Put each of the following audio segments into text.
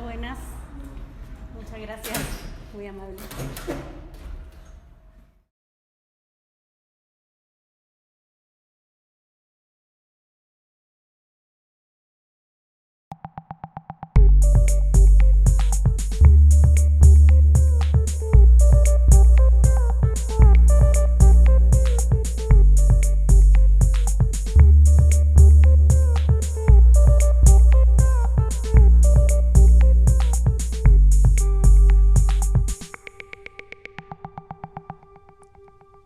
buenas. Muchas gracias. Muy amable.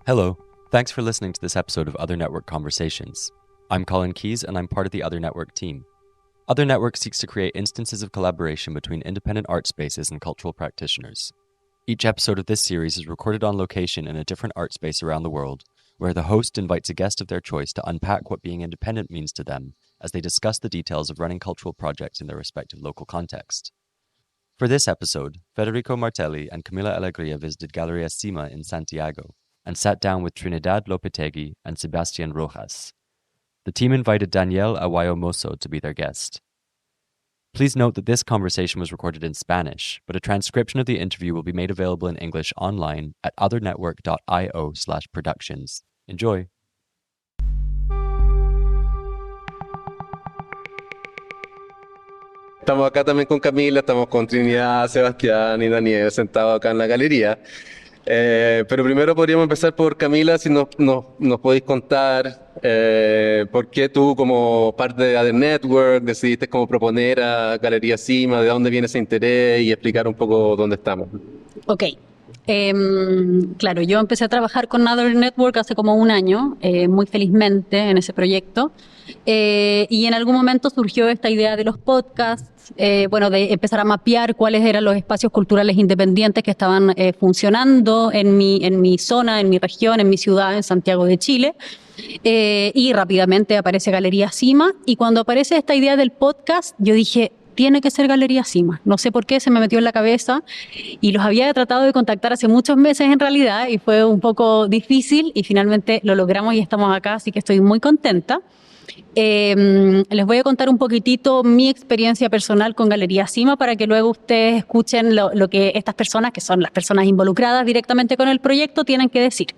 Hello, thanks for listening to this episode of Other Network Conversations. I'm Colin Keys and I'm part of the Other Network team. Other Network seeks to create instances of collaboration between independent art spaces and cultural practitioners. Each episode of this series is recorded on location in a different art space around the world, where the host invites a guest of their choice to unpack what being independent means to them as they discuss the details of running cultural projects in their respective local context. For this episode, Federico Martelli and Camila Alegria visited Galeria Cima in Santiago and sat down with Trinidad Lopetegui and Sebastian Rojas. The team invited Daniel Aguayo Mozo to be their guest. Please note that this conversation was recorded in Spanish, but a transcription of the interview will be made available in English online at othernetwork.io/productions. Enjoy! Estamos acá también con Camila, estamos con Trinidad, Sebastián y Daniel sentados acá en la galería. Pero primero podríamos empezar por Camila, si nos podéis contar por qué tú, como parte de Other Network, decidiste como proponer a Galería Cima, de dónde viene ese interés y explicar un poco dónde estamos. Ok. Claro, yo empecé a trabajar con Other Network hace como un año, muy felizmente en ese proyecto. Y en algún momento surgió esta idea de los podcasts, de empezar a mapear cuáles eran los espacios culturales independientes que estaban funcionando en mi zona, en mi región, en mi ciudad, en Santiago de Chile. Y rápidamente aparece Galería Cima. Y cuando aparece esta idea del podcast, yo dije, tiene que ser Galería Cima. No sé por qué se me metió en la cabeza y los había tratado de contactar hace muchos meses en realidad y fue un poco difícil y finalmente lo logramos y estamos acá, así que estoy muy contenta. Les voy a contar un poquitito mi experiencia personal con Galería Cima para que luego ustedes escuchen lo que estas personas, que son las personas involucradas directamente con el proyecto, tienen que decir.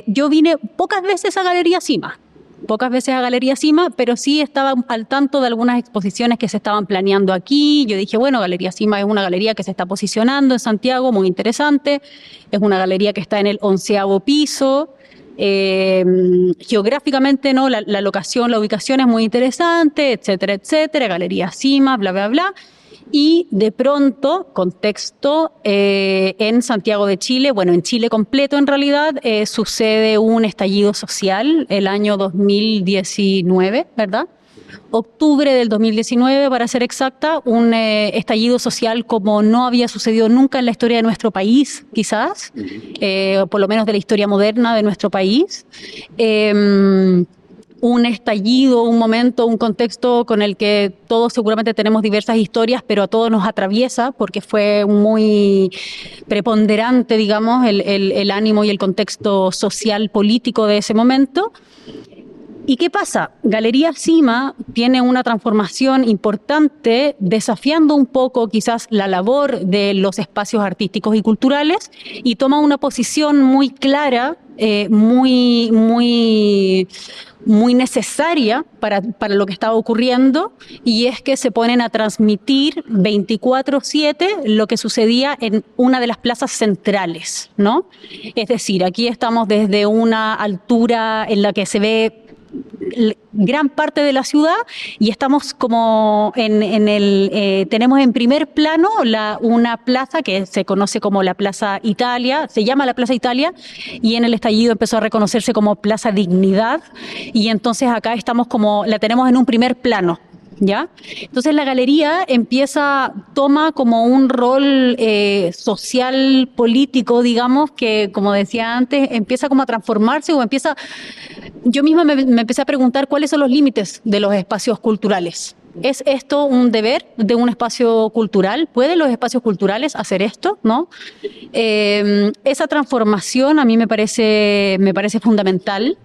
Yo vine pocas veces a Galería Cima, pero sí estaba al tanto de algunas exposiciones que se estaban planeando aquí. Yo dije, bueno, Galería Cima es una galería que se está posicionando en Santiago, muy interesante. Es una galería que está en el 11º piso. Geográficamente, ¿no? La locación, la ubicación es muy interesante, etcétera, etcétera. Galería Cima, bla, bla, bla. Y de pronto, contexto, en Santiago de Chile, bueno, en Chile completo en realidad, sucede un estallido social el año 2019, ¿verdad? Octubre del 2019, para ser exacta, un estallido social como no había sucedido nunca en la historia de nuestro país, quizás, por lo menos de la historia moderna de nuestro país. Un estallido, un momento, un contexto con el que todos seguramente tenemos diversas historias, pero a todos nos atraviesa porque fue muy preponderante, digamos, el ánimo y el contexto social político de ese momento. ¿Y qué pasa? Galería Cima tiene una transformación importante, desafiando un poco quizás la labor de los espacios artísticos y culturales y toma una posición muy clara, muy necesaria para lo que estaba ocurriendo, y es que se ponen a transmitir 24/7 lo que sucedía en una de las plazas centrales, ¿no? Es decir, aquí estamos desde una altura en la que se ve gran parte de la ciudad y estamos como tenemos en primer plano una plaza que se conoce como la Plaza Italia, se llama la Plaza Italia, y en el estallido empezó a reconocerse como Plaza Dignidad, y entonces acá estamos la tenemos en un primer plano. ¿Ya? Entonces la galería toma como un rol social, político, digamos, que como decía antes, empieza como a transformarse yo misma me empecé a preguntar cuáles son los límites de los espacios culturales. ¿Es esto un deber de un espacio cultural? ¿Pueden los espacios culturales hacer esto? ¿No? Esa transformación a mí me parece fundamental,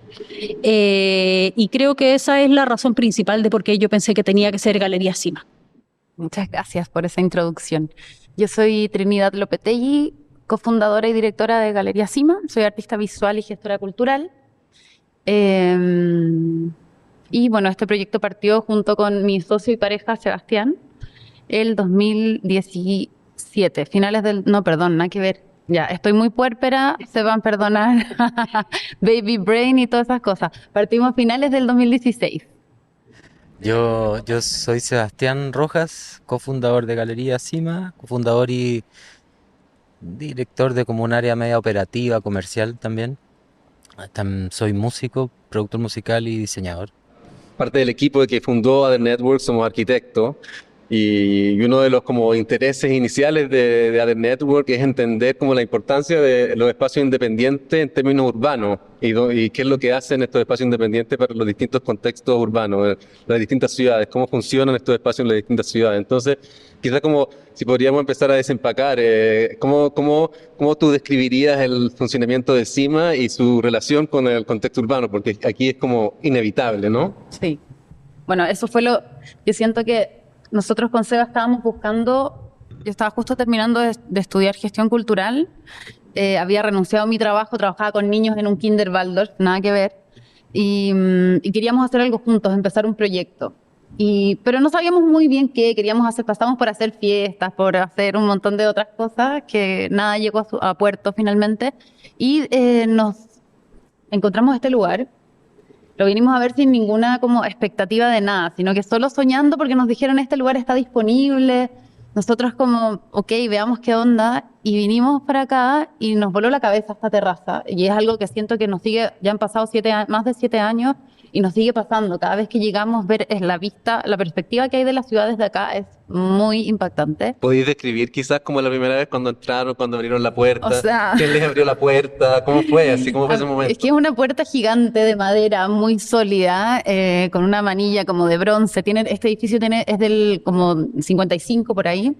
y creo que esa es la razón principal de por qué yo pensé que tenía que ser Galería Cima. Muchas gracias por esa introducción. Yo soy Trinidad Lopetegui, cofundadora y directora de Galería Cima. Soy artista visual y gestora cultural. Y bueno, este proyecto partió junto con mi socio y pareja Sebastián el 2017, finales del... No, perdón, nada que ver. Ya, estoy muy puérpera, se van a perdonar. Baby brain y todas esas cosas. Partimos finales del 2016. Yo soy Sebastián Rojas, cofundador de Galería Cima, cofundador y director de como un área media operativa, comercial también. Soy músico, productor musical y diseñador. Parte del equipo que fundó Other Network somos arquitectos y uno de los como intereses iniciales de Other Network es entender como la importancia de los espacios independientes en términos urbanos y qué es lo que hacen estos espacios independientes para los distintos contextos urbanos, las distintas ciudades, cómo funcionan estos espacios en las distintas ciudades. Entonces, quizás como si podríamos empezar a desempacar, ¿cómo tú describirías el funcionamiento de CIMA y su relación con el contexto urbano? Porque aquí es como inevitable, ¿no? Sí. Bueno, eso fue yo siento que nosotros con Seba estábamos buscando, yo estaba justo terminando de estudiar gestión cultural, había renunciado a mi trabajo, trabajaba con niños en un kinder Waldorf, nada que ver, y queríamos hacer algo juntos, empezar un proyecto. Pero no sabíamos muy bien qué queríamos hacer, pasamos por hacer fiestas, por hacer un montón de otras cosas, que nada llegó a puerto finalmente, y nos encontramos este lugar. Lo vinimos a ver sin ninguna como expectativa de nada, sino que solo soñando porque nos dijeron este lugar está disponible. Nosotros como, ok, veamos qué onda. Y vinimos para acá y nos voló la cabeza esta terraza. Y es algo que siento que nos sigue, ya han pasado más de 7 años y nos sigue pasando. Cada vez que llegamos, ver es la vista, la perspectiva que hay de las ciudades de acá es muy impactante. ¿Podéis describir quizás como la primera vez cuando entraron, cuando abrieron la puerta? O sea, ¿Quién les abrió la puerta? ¿Cómo fue? Así, ¿cómo fue ese momento? es que es una puerta gigante de madera, muy sólida, con una manilla como de bronce. Este edificio es del como 55 por ahí,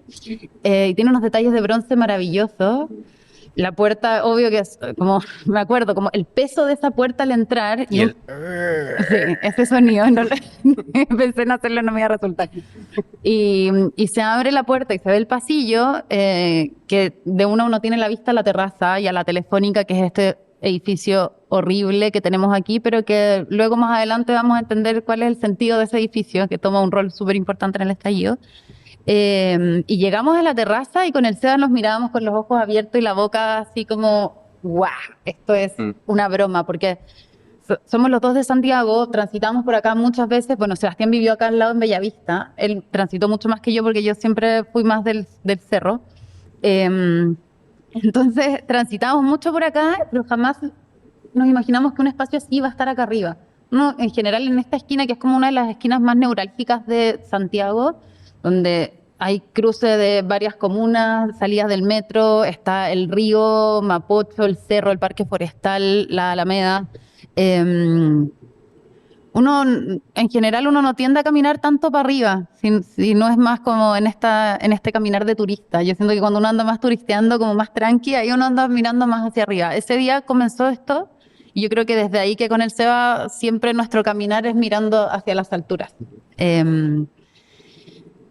y tiene unos detalles de bronce maravillosos. La puerta, obvio que es como, me acuerdo, como el peso de esa puerta al entrar. Y el... Sí, ese sonido, pensé en hacerlo, no me iba a resultar. Y se abre la puerta y se ve el pasillo, que de uno tiene la vista a la terraza y a la Telefónica, que es este edificio horrible que tenemos aquí, pero que luego más adelante vamos a entender cuál es el sentido de ese edificio, que toma un rol súper importante en el estallido. Y llegamos a la terraza y con el Seba nos mirábamos con los ojos abiertos y la boca así como, ¡guau! Esto es una broma, porque somos los dos de Santiago, transitamos por acá muchas veces. Bueno, Sebastián vivió acá al lado en Bellavista, él transitó mucho más que yo porque yo siempre fui más del cerro. Entonces transitamos mucho por acá, pero jamás nos imaginamos que un espacio así iba a estar acá arriba. No, en general en esta esquina, que es como una de las esquinas más neurálgicas de Santiago, donde hay cruce de varias comunas, salidas del metro, está el río, Mapocho, el cerro, el parque forestal, la Alameda. En general uno no tiende a caminar tanto para arriba, si no es más como en este caminar de turista. Yo siento que cuando uno anda más turisteando, como más tranqui, ahí uno anda mirando más hacia arriba. Ese día comenzó esto y yo creo que desde ahí que con el Seba siempre nuestro caminar es mirando hacia las alturas.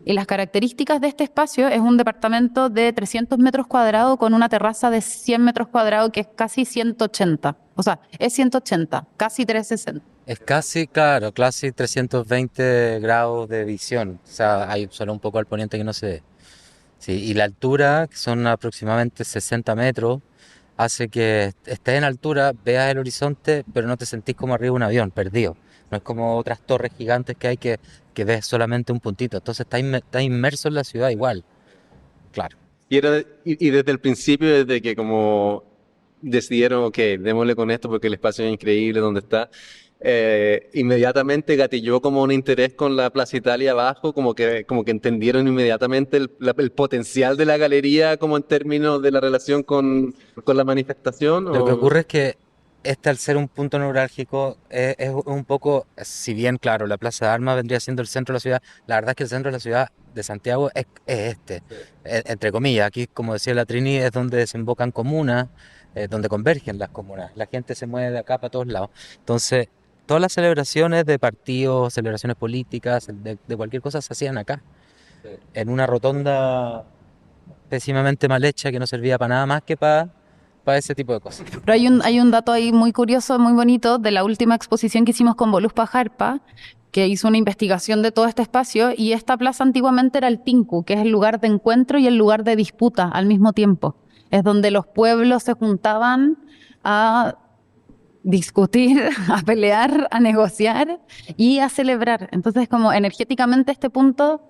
Y las características de este espacio es un departamento de 300 metros cuadrados con una terraza de 100 metros cuadrados que es casi 180. O sea, es 180, casi 360. Es casi, claro, casi 320 grados de visión. O sea, hay solo un poco al poniente que no se ve. Sí, y la altura, que son aproximadamente 60 metros, hace que estés en altura, veas el horizonte, pero no te sentís como arriba de un avión, perdido. No es como otras torres gigantes que hay que ves solamente un puntito. Entonces estás inmerso en la ciudad igual. Claro. Y desde el principio, desde que como decidieron, ok, démosle con esto porque el espacio es increíble donde está, inmediatamente gatilló como un interés con la Plaza Italia abajo, como que entendieron inmediatamente el potencial de la galería como en términos de la relación con la manifestación. Lo que ocurre es que al ser un punto neurálgico es un poco, si bien claro, la Plaza de Armas vendría siendo el centro de la ciudad, la verdad es que el centro de la ciudad de Santiago es entre comillas. Aquí, como decía la Trini, es donde desembocan comunas, donde convergen las comunas, la gente se mueve de acá para todos lados. Entonces, todas las celebraciones de partidos, celebraciones políticas, de cualquier cosa se hacían acá. en una rotonda pésimamente mal hecha que no servía para nada más que para ese tipo de cosas. Pero hay un dato ahí muy curioso, muy bonito, de la última exposición que hicimos con Voluspa Jarpa, que hizo una investigación de todo este espacio, y esta plaza antiguamente era el Tinku, que es el lugar de encuentro y el lugar de disputa al mismo tiempo. Es donde los pueblos se juntaban a discutir, a pelear, a negociar y a celebrar. Entonces, como energéticamente este punto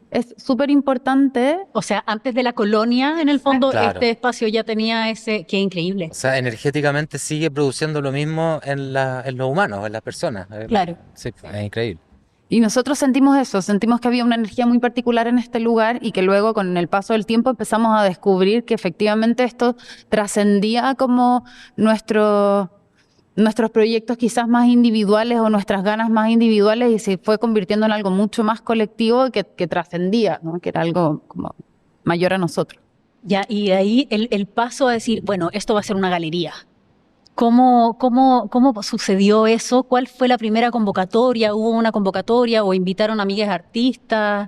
es súper importante. O sea, antes de la colonia, en el fondo, Claro. este espacio ya tenía ese... ¡Qué increíble! O sea, energéticamente sigue produciendo lo mismo en los humanos, en las personas. Claro. Sí, es increíble. Y nosotros sentimos eso, sentimos que había una energía muy particular en este lugar y que luego con el paso del tiempo empezamos a descubrir que efectivamente esto trascendía como nuestros proyectos quizás más individuales o nuestras ganas más individuales y se fue convirtiendo en algo mucho más colectivo que trascendía, ¿no? Que era algo como mayor a nosotros. Ya, y de ahí el paso a decir, bueno, esto va a ser una galería. ¿Cómo sucedió eso? ¿Cuál fue la primera convocatoria? ¿Hubo una convocatoria o invitaron amigas artistas?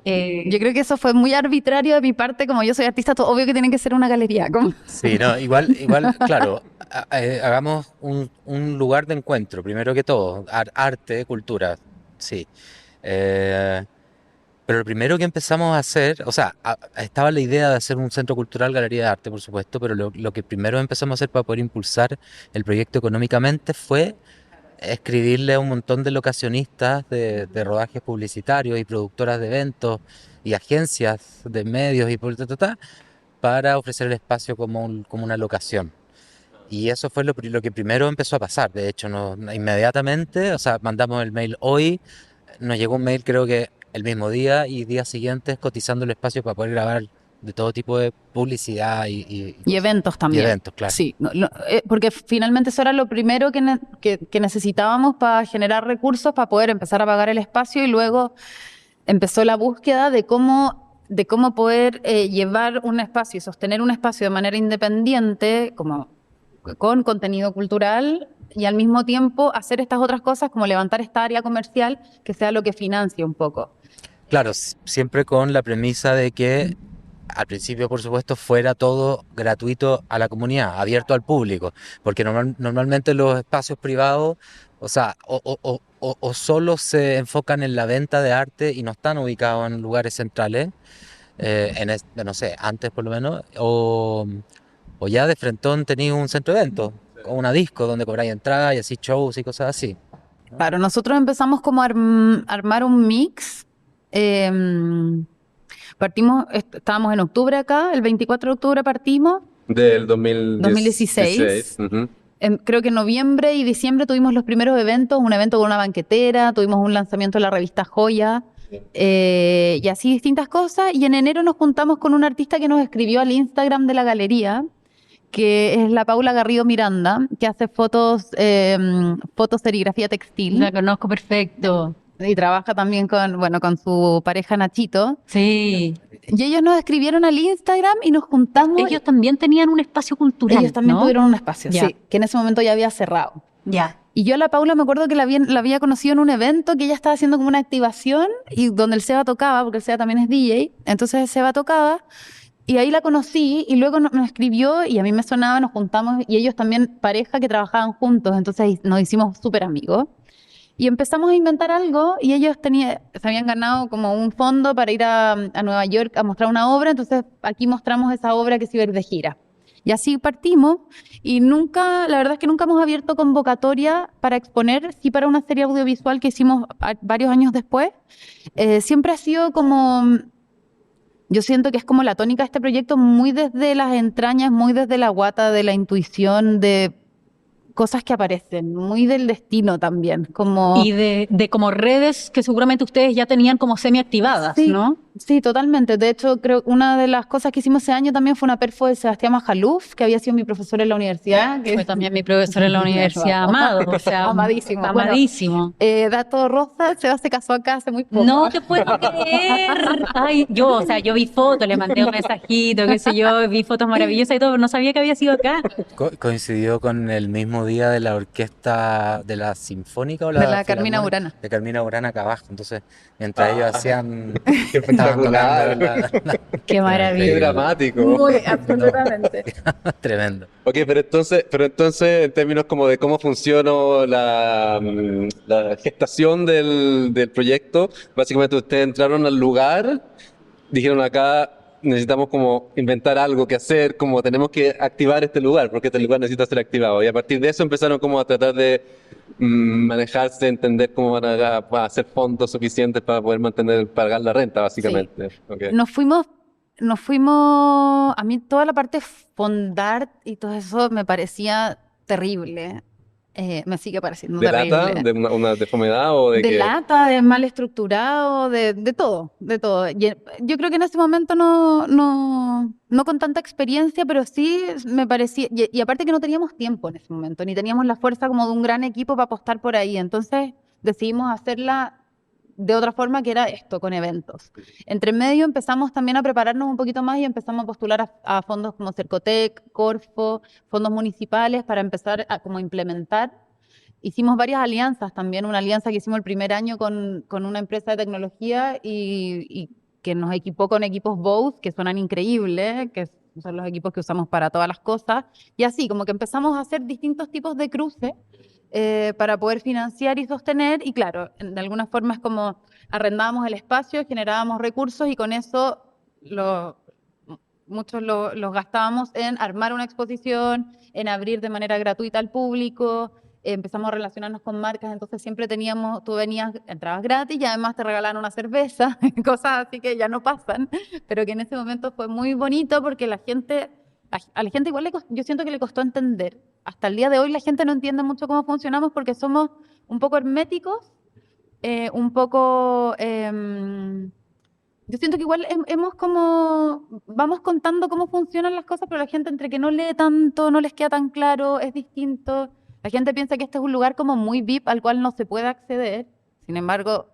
Yo creo que eso fue muy arbitrario de mi parte, como yo soy artista, todo obvio que tiene que ser una galería. Como... Sí, no, igual, claro, hagamos un lugar de encuentro, primero que todo, arte, cultura, sí. Pero lo primero que empezamos a hacer, o sea, estaba la idea de hacer un centro cultural, galería de arte, por supuesto, pero lo que primero empezamos a hacer para poder impulsar el proyecto económicamente fue escribirle a un montón de locacionistas de rodajes publicitarios y productoras de eventos y agencias de medios y para ofrecer el espacio como una locación. Y eso fue lo que primero empezó a pasar. De hecho, inmediatamente, o sea, mandamos el mail hoy, nos llegó un mail creo que el mismo día y días siguientes cotizando el espacio para poder grabar de todo tipo de publicidad y eventos también. Y eventos, claro. Sí, porque finalmente eso era lo primero que necesitábamos para generar recursos, para poder empezar a pagar el espacio y luego empezó la búsqueda de cómo poder llevar un espacio y sostener un espacio de manera independiente, como con contenido cultural y al mismo tiempo hacer estas otras cosas como levantar esta área comercial que sea lo que financie un poco. Claro, siempre con la premisa de que al principio, por supuesto, fuera todo gratuito a la comunidad, abierto al público, porque normalmente los espacios privados, o sea, o solo se enfocan en la venta de arte y no están ubicados en lugares centrales, no sé, antes por lo menos, o ya de frentón tenéis un centro de eventos, o una disco donde cobráis entrada y así shows y cosas así. Claro, nosotros empezamos como a armar un mix. Estábamos en octubre acá, el 24 de octubre partimos. Del 2016. Uh-huh. Creo que en noviembre y diciembre tuvimos los primeros eventos, un evento con una banquetera, tuvimos un lanzamiento de la revista Joya, y así distintas cosas. Y en enero nos juntamos con un artista que nos escribió al Instagram de la galería, que es la Paula Garrido Miranda, que hace fotos serigrafía textil. La conozco perfecto. Y trabaja también con su pareja Nachito. Sí. Y ellos nos escribieron al Instagram y nos juntamos. Ellos también tenían un espacio cultural, Ellos también ¿no? tuvieron un espacio, Ya. sí, que en ese momento ya había cerrado. Ya. Y yo a la Paula me acuerdo que la había conocido en un evento que ella estaba haciendo como una activación y donde el Seba tocaba, porque el Seba también es DJ. Entonces el Seba tocaba y ahí la conocí y luego nos escribió y a mí me sonaba, nos juntamos y ellos también pareja que trabajaban juntos, entonces nos hicimos súper amigos. Y empezamos a inventar algo y ellos se habían ganado como un fondo para ir a Nueva York a mostrar una obra, entonces aquí mostramos esa obra que se iba a ir de gira. Y así partimos y la verdad es que nunca hemos abierto convocatoria para exponer, sí para una serie audiovisual que hicimos varios años después. Siempre ha sido como, yo siento que es como la tónica de este proyecto, muy desde las entrañas, muy desde la guata de la intuición, de cosas que aparecen, muy del destino también, como... Y de como redes que seguramente ustedes ya tenían como semi-activadas, Sí, ¿no? Sí, totalmente. De hecho, creo que una de las cosas que hicimos ese año también fue una perfo de Sebastián Majaluf, que había sido mi profesor en la universidad. Fue también mi profesor en la universidad, amado, o sea, amadísimo. amadísimo. Dato rosa, Seba se casó acá hace muy poco. No te puedo creer. Ay, yo vi fotos, le mandé un mensajito, qué sé yo, vi fotos maravillosas y todo, pero no sabía que había sido acá. Coincidió con el mismo último día de la orquesta, de la Sinfónica o De la Carmina Filarmónica, Burana. de Carmina Burana acá abajo. Entonces, mientras ellos hacían, Qué estaban tocando espectacular. Qué Qué maravilla. dramático. Muy, absolutamente. tremendo. Ok, pero entonces, en términos como de cómo funciona la gestación del proyecto, básicamente ustedes entraron al lugar, dijeron acá necesitamos como inventar algo que hacer, como tenemos que activar este lugar, porque este lugar necesita ser activado. Y a partir de eso empezaron como a tratar de manejarse, entender cómo van a hacer fondos suficientes para poder pagar la renta, básicamente. Ok. Nos fuimos, a mí toda la parte fondar y todo eso me parecía terrible. Me sigue pareciendo ¿De lata? terrible. ¿De una deformidad o de De qué? lata, de mal estructurado, de todo, de todo. Yo creo que en ese momento no con tanta experiencia, pero sí me parecía, y aparte que no teníamos tiempo en ese momento, ni teníamos la fuerza como de un gran equipo para apostar por ahí. Entonces decidimos hacerla de otra forma, que era esto, con eventos. Entre medio empezamos también a prepararnos un poquito más y empezamos a postular a fondos como Cercotec, Corfo, fondos municipales para empezar a como implementar. Hicimos varias alianzas también, una alianza que hicimos el primer año con una empresa de tecnología y que nos equipó con equipos Bose, que suenan increíbles, que son los equipos que usamos para todas las cosas. Y así, como que empezamos a hacer distintos tipos de cruces para poder financiar y sostener. Y claro, de alguna forma es como arrendábamos el espacio, generábamos recursos y con eso muchos los gastábamos en armar una exposición, en abrir de manera gratuita al público. Empezamos a relacionarnos con marcas, entonces siempre tú venías, entrabas gratis y además te regalaban una cerveza, cosas así que ya no pasan, pero que en ese momento fue muy bonito porque a la gente igual yo siento que le costó entender. Hasta el día de hoy la gente no entiende mucho cómo funcionamos porque somos un poco herméticos, un poco... yo siento que igual hemos como, vamos contando cómo funcionan las cosas, pero la gente entre que no lee tanto, no les queda tan claro, es distinto. La gente piensa que este es un lugar como muy VIP al cual no se puede acceder. Sin embargo,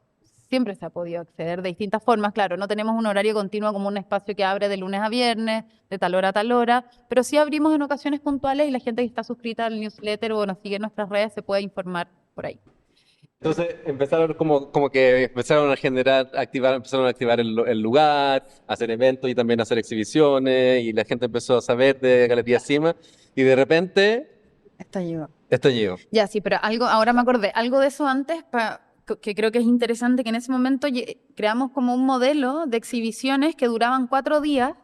siempre se ha podido acceder de distintas formas. Claro, no tenemos un horario continuo como un espacio que abre de lunes a viernes, de tal hora a tal hora, pero sí abrimos en ocasiones puntuales y la gente que está suscrita al newsletter o nos sigue en nuestras redes se puede informar por ahí. Entonces empezaron como que empezaron a empezaron a activar el lugar, hacer eventos y también hacer exhibiciones y la gente empezó a saber de Galería Cima y de repente Estallido. estalló. Ya, sí, pero ahora me acordé, algo de eso antes, que creo que es interesante, que en ese momento creamos como un modelo de exhibiciones que duraban 4 días,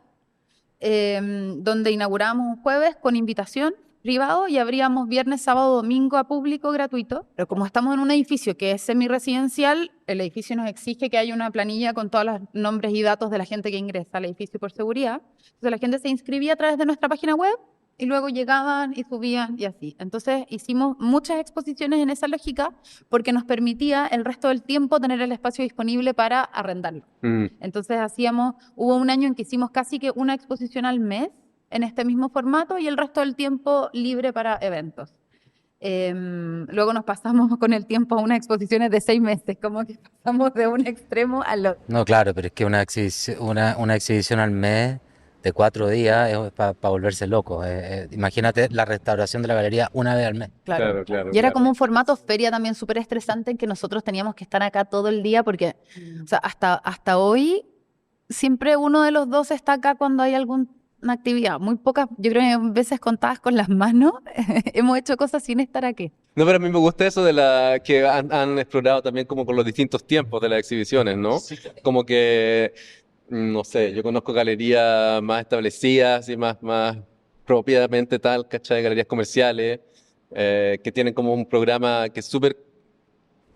donde inaugurábamos un jueves con invitación privado y abríamos viernes, sábado, domingo a público gratuito. Pero como estamos en un edificio que es semiresidencial, el edificio nos exige que haya una planilla con todos los nombres y datos de la gente que ingresa al edificio por seguridad. Entonces la gente se inscribía a través de nuestra página web y luego llegaban y subían y así. Entonces hicimos muchas exposiciones en esa lógica porque nos permitía el resto del tiempo tener el espacio disponible para arrendarlo. Entonces hubo un año en que hicimos casi que una exposición al mes en este mismo formato y el resto del tiempo libre para eventos. Luego nos pasamos con el tiempo a unas exposiciones de 6 meses, como que pasamos de un extremo al otro. No, claro, pero es que una exhibición al mes de 4 días es para volverse loco. Imagínate la restauración de la galería una vez al mes. Claro, Y era claro. como un formato feria también súper estresante en que nosotros teníamos que estar acá todo el día porque, o sea, hasta hoy siempre uno de los dos está acá cuando hay alguna actividad. Muy pocas, yo creo que veces contadas con las manos, hemos hecho cosas sin estar aquí. No, pero a mí me gusta eso de que han explorado también como con los distintos tiempos de las exhibiciones, ¿no? Como que, no sé, yo conozco galerías más establecidas y más propiamente tal, ¿cachai? Galerías comerciales, que tienen como un programa que es súper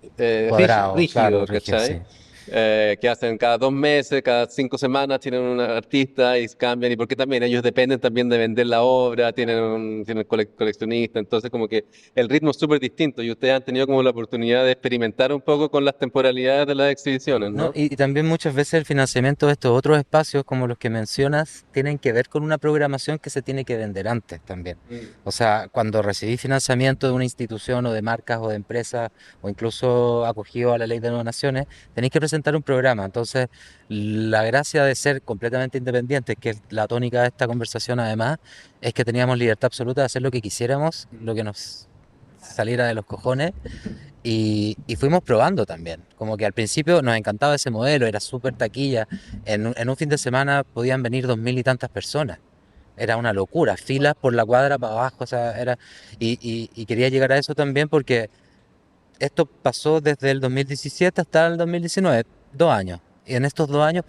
Cuadrado, claro, rígido, rígido, ¿cachai? sí. Que hacen cada 2 meses, cada 5 semanas tienen un artista y cambian, y porque también ellos dependen también de vender la obra, tienen coleccionista, entonces como que el ritmo es súper distinto y ustedes han tenido como la oportunidad de experimentar un poco con las temporalidades de las exhibiciones, No, ¿no? y también muchas veces el financiamiento de estos otros espacios, como los que mencionas, tienen que ver con una programación que se tiene que vender antes también. O sea, cuando recibí financiamiento de una institución o de marcas o de empresas, o incluso acogido a la ley de donaciones, tenéis que presentar un programa. Entonces, la gracia de ser completamente independientes, que es la tónica de esta conversación además, es que teníamos libertad absoluta de hacer lo que quisiéramos, lo que nos saliera de los cojones. Y fuimos probando también. Como que al principio nos encantaba ese modelo, era súper taquilla. En un fin de semana podían venir 2000 y tantas personas. Era una locura, filas por la cuadra para abajo. O sea, y quería llegar a eso también porque esto pasó desde el 2017 hasta el 2019, 2 años. Y en estos 2 años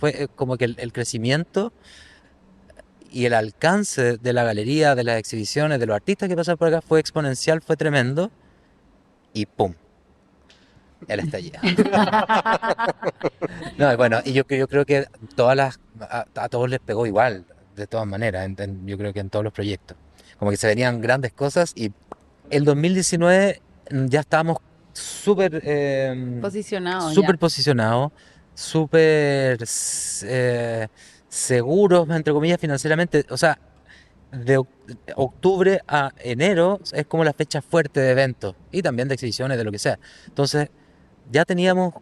fue como que el crecimiento y el alcance de la galería, de las exhibiciones, de los artistas que pasan por acá fue exponencial, fue tremendo. Y ¡pum! El estallido. No, y bueno, y yo creo que a todos les pegó igual, de todas maneras, yo creo que en todos los proyectos. Como que se venían grandes cosas y el 2019 ya estábamos súper Posicionado súper ya. posicionados, súper seguros, entre comillas, financieramente. O sea, de octubre a enero es como la fecha fuerte de eventos y también de exhibiciones, de lo que sea. Entonces, ya teníamos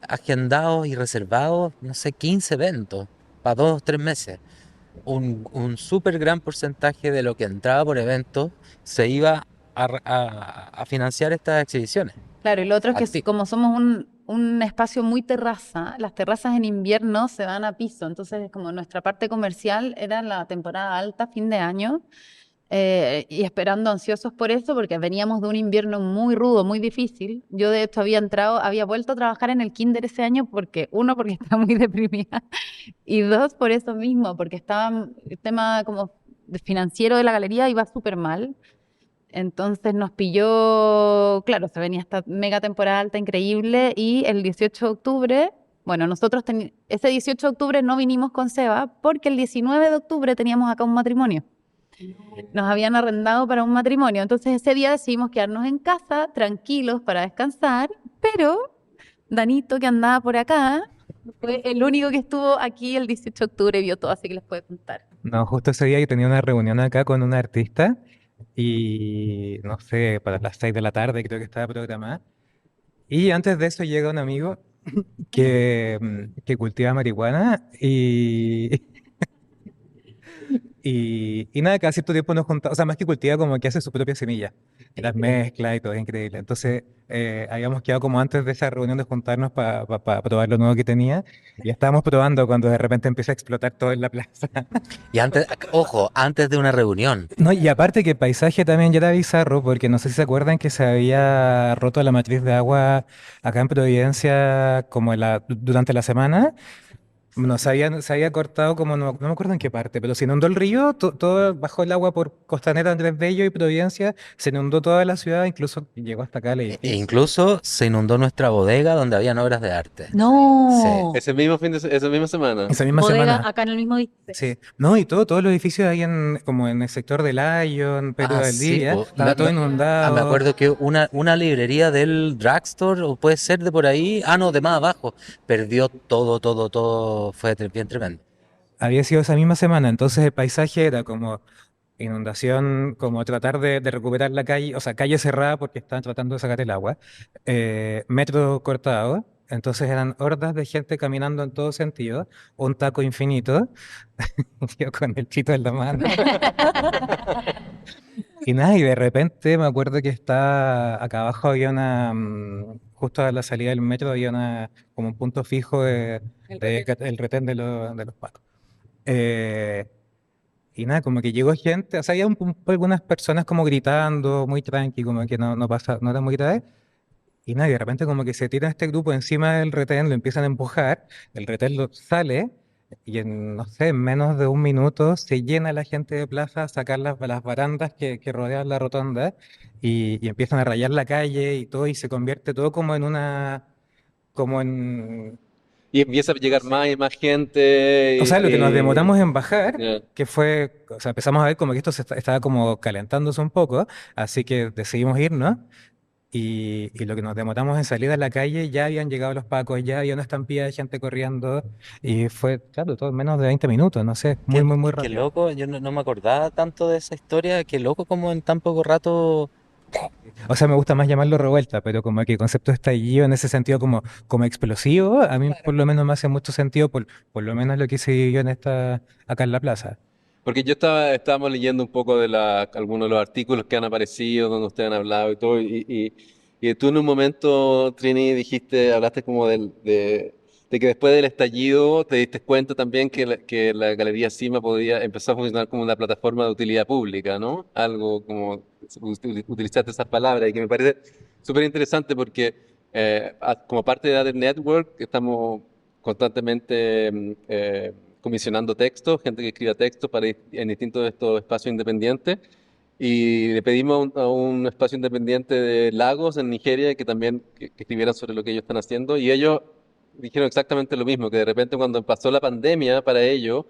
agendados y reservados, no sé, 15 eventos para 2 o 3 meses. Un súper gran porcentaje de lo que entraba por eventos se iba a financiar estas exhibiciones. Claro, y lo otro es Al que pico. como somos un espacio muy terraza, las terrazas en invierno se van a piso, entonces como nuestra parte comercial era la temporada alta, fin de año, y esperando ansiosos por eso, porque veníamos de un invierno muy rudo, muy difícil. Yo de hecho había vuelto a trabajar en el kinder ese año porque, uno, porque estaba muy deprimida, y dos, por eso mismo, porque el tema como financiero de la galería iba súper mal. Entonces nos pilló, claro, se venía esta mega temporada alta increíble y el 18 de octubre, bueno, ese 18 de octubre no vinimos con Seba porque el 19 de octubre teníamos acá un matrimonio. Nos habían arrendado para un matrimonio, entonces ese día decidimos quedarnos en casa, tranquilos para descansar, pero Danito, que andaba por acá, fue el único que estuvo aquí el 18 de octubre y vio todo, así que les puede contar. No, justo ese día yo tenía una reunión acá con un artista y no sé, para las 6 de la tarde creo que estaba programada. Y antes de eso llega un amigo que cultiva marihuana y nada, cada cierto tiempo nos juntamos, o sea, más que cultiva, como que hace su propia semilla, y las mezcla y todo, es increíble. Entonces, habíamos quedado como antes de esa reunión de juntarnos para probar lo nuevo que tenía, y ya estábamos probando cuando de repente empieza a explotar todo en la plaza. Y antes, ojo, antes de una reunión. No, y aparte que el paisaje también ya era bizarro, porque no sé si se acuerdan que se había roto la matriz de agua acá en Providencia como durante la semana. No, se había cortado como, no me acuerdo en qué parte, pero se inundó el río, todo bajó el agua por Costanera, Andrés Bello y Providencia, se inundó toda la ciudad, incluso llegó hasta acá el E edificio. incluso se inundó nuestra bodega donde habían obras de arte. No. Esa misma semana. Esa misma Bodega semana. acá en el mismo distrito. Sí, no, y todos los edificios ahí como en el sector de Lyon, Pedro Ah, de sí, Valdivia, po. estaba todo Me inundado. acuerdo que una librería del drugstore, o puede ser de por ahí, no, de más abajo, perdió todo, fue bien tremendo. Había sido esa misma semana, entonces el paisaje era como inundación, como tratar de recuperar la calle, o sea, calle cerrada porque estaban tratando de sacar el agua, metro cortado, entonces eran hordas de gente caminando en todo sentido, un taco infinito, yo con el chito en la mano. Y nada, y de repente me acuerdo que está acá abajo había justo a la salida del metro había como un punto fijo el retén de los pacos. Eh, y nada, como que llegó gente, o sea, había algunas personas como gritando, muy tranqui, como que no pasa, no era muy grave. Y nada, y de repente como que se tira este grupo encima del retén, lo empiezan a empujar, el retén sale, y no sé, en menos de un minuto se llena la gente de plaza a sacar las barandas que rodean la rotonda, y empiezan a rayar la calle y todo, y se convierte todo como en, Y empieza a llegar más y más gente. o sea, lo que nos demoramos en Ya. bajar, que fue, o sea, empezamos a ver como que esto estaba como calentándose un poco, así que decidimos irnos. Y lo que nos demoramos en salir a la calle, ya habían llegado los pacos, ya había una estampida de gente corriendo, y fue, claro, todo en menos de 20 minutos, no sé, muy, muy, muy Qué rápido. loco, yo no me acordaba tanto de esa historia, qué loco como en tan poco rato. O sea, me gusta más llamarlo revuelta, pero como que el concepto de estallido en ese sentido como explosivo, a mí por lo menos me hace mucho sentido, por lo menos lo que se vivió acá en la plaza. Porque estábamos leyendo un poco de algunos de los artículos que han aparecido, donde ustedes han hablado y todo, y tú en un momento, Trini, hablaste como de que después del estallido te diste cuenta también que la Galería Cima empezar a funcionar como una plataforma de utilidad pública, ¿no? Algo como utilizaste esas palabras y que me parece súper interesante porque como parte de Other Network estamos constantemente comisionando textos, gente que escriba textos en distintos de estos espacios independientes. Y le pedimos a un espacio independiente de Lagos en Nigeria que escribieran sobre lo que ellos están haciendo. Y ellos dijeron exactamente lo mismo, que de repente cuando pasó la pandemia para ellos,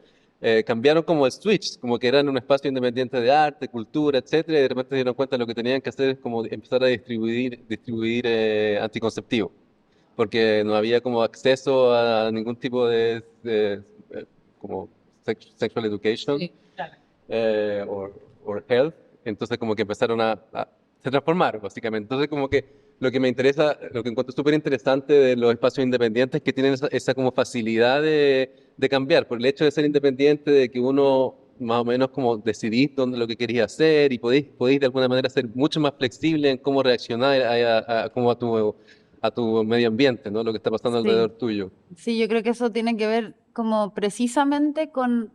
cambiaron como el switch, como que eran un espacio independiente de arte, cultura, etcétera, y de repente se dieron cuenta de lo que tenían que hacer es como empezar a distribuir anticonceptivos, porque no había como acceso a ningún tipo como sexual education o health, entonces como que empezaron se transformaron básicamente. Entonces como que lo que me interesa, lo que encuentro súper interesante de los espacios independientes es que tienen esa como facilidad de cambiar, por el hecho de ser independiente, de que uno más o menos como decidís dónde lo que querías hacer y podéis de alguna manera ser mucho más flexible en cómo reaccionar como a tu medio ambiente, ¿no? Lo que está pasando alrededor tuyo. Sí, yo creo que eso tiene que ver como precisamente como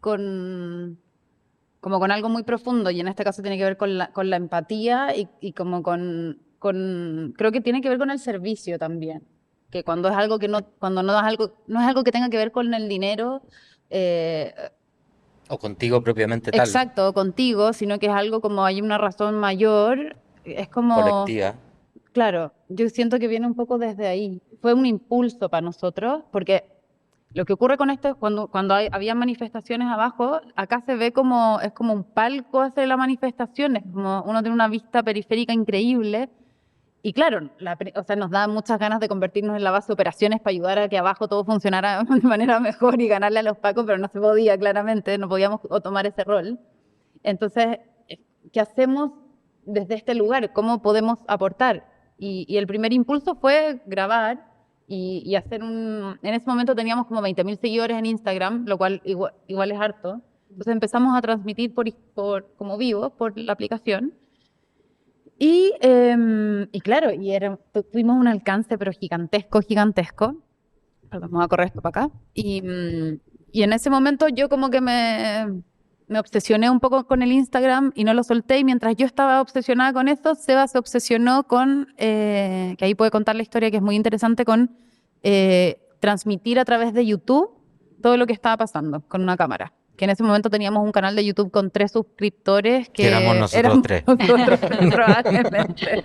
con algo muy profundo, y en este caso tiene que ver con la empatía y como creo que tiene que ver con el servicio también, que cuando es algo que cuando no es algo que tenga que ver con el dinero, O contigo propiamente tal, exacto, contigo, sino que es algo como hay una razón mayor, es como... colectiva. Claro, yo siento que viene un poco desde ahí. Fue un impulso para nosotros, porque lo que ocurre con esto es cuando había manifestaciones abajo, acá se ve es como un palco hacer la manifestación, es como uno tiene una vista periférica increíble. Y claro, o sea, nos da muchas ganas de convertirnos en la base de operaciones para ayudar a que abajo todo funcionara de manera mejor y ganarle a los pacos, pero no se podía, claramente, no podíamos tomar ese rol. Entonces, ¿qué hacemos desde este lugar? ¿Cómo podemos aportar? Y el primer impulso fue grabar y hacer En ese momento teníamos como 20.000 seguidores en Instagram, lo cual igual es harto. Entonces empezamos a transmitir como vivos por la aplicación. Y claro, tuvimos un alcance pero gigantesco. Perdón, vamos a correr esto para acá. Y en ese momento yo como que me obsesioné un poco con el Instagram y no lo solté, y mientras yo estaba obsesionada con eso, Seba se obsesionó que ahí puede contar la historia que es muy interesante, con transmitir a través de YouTube todo lo que estaba pasando con una cámara. Que en ese momento teníamos un canal de YouTube con 3 suscriptores que éramos nosotros 3. nosotros, probablemente.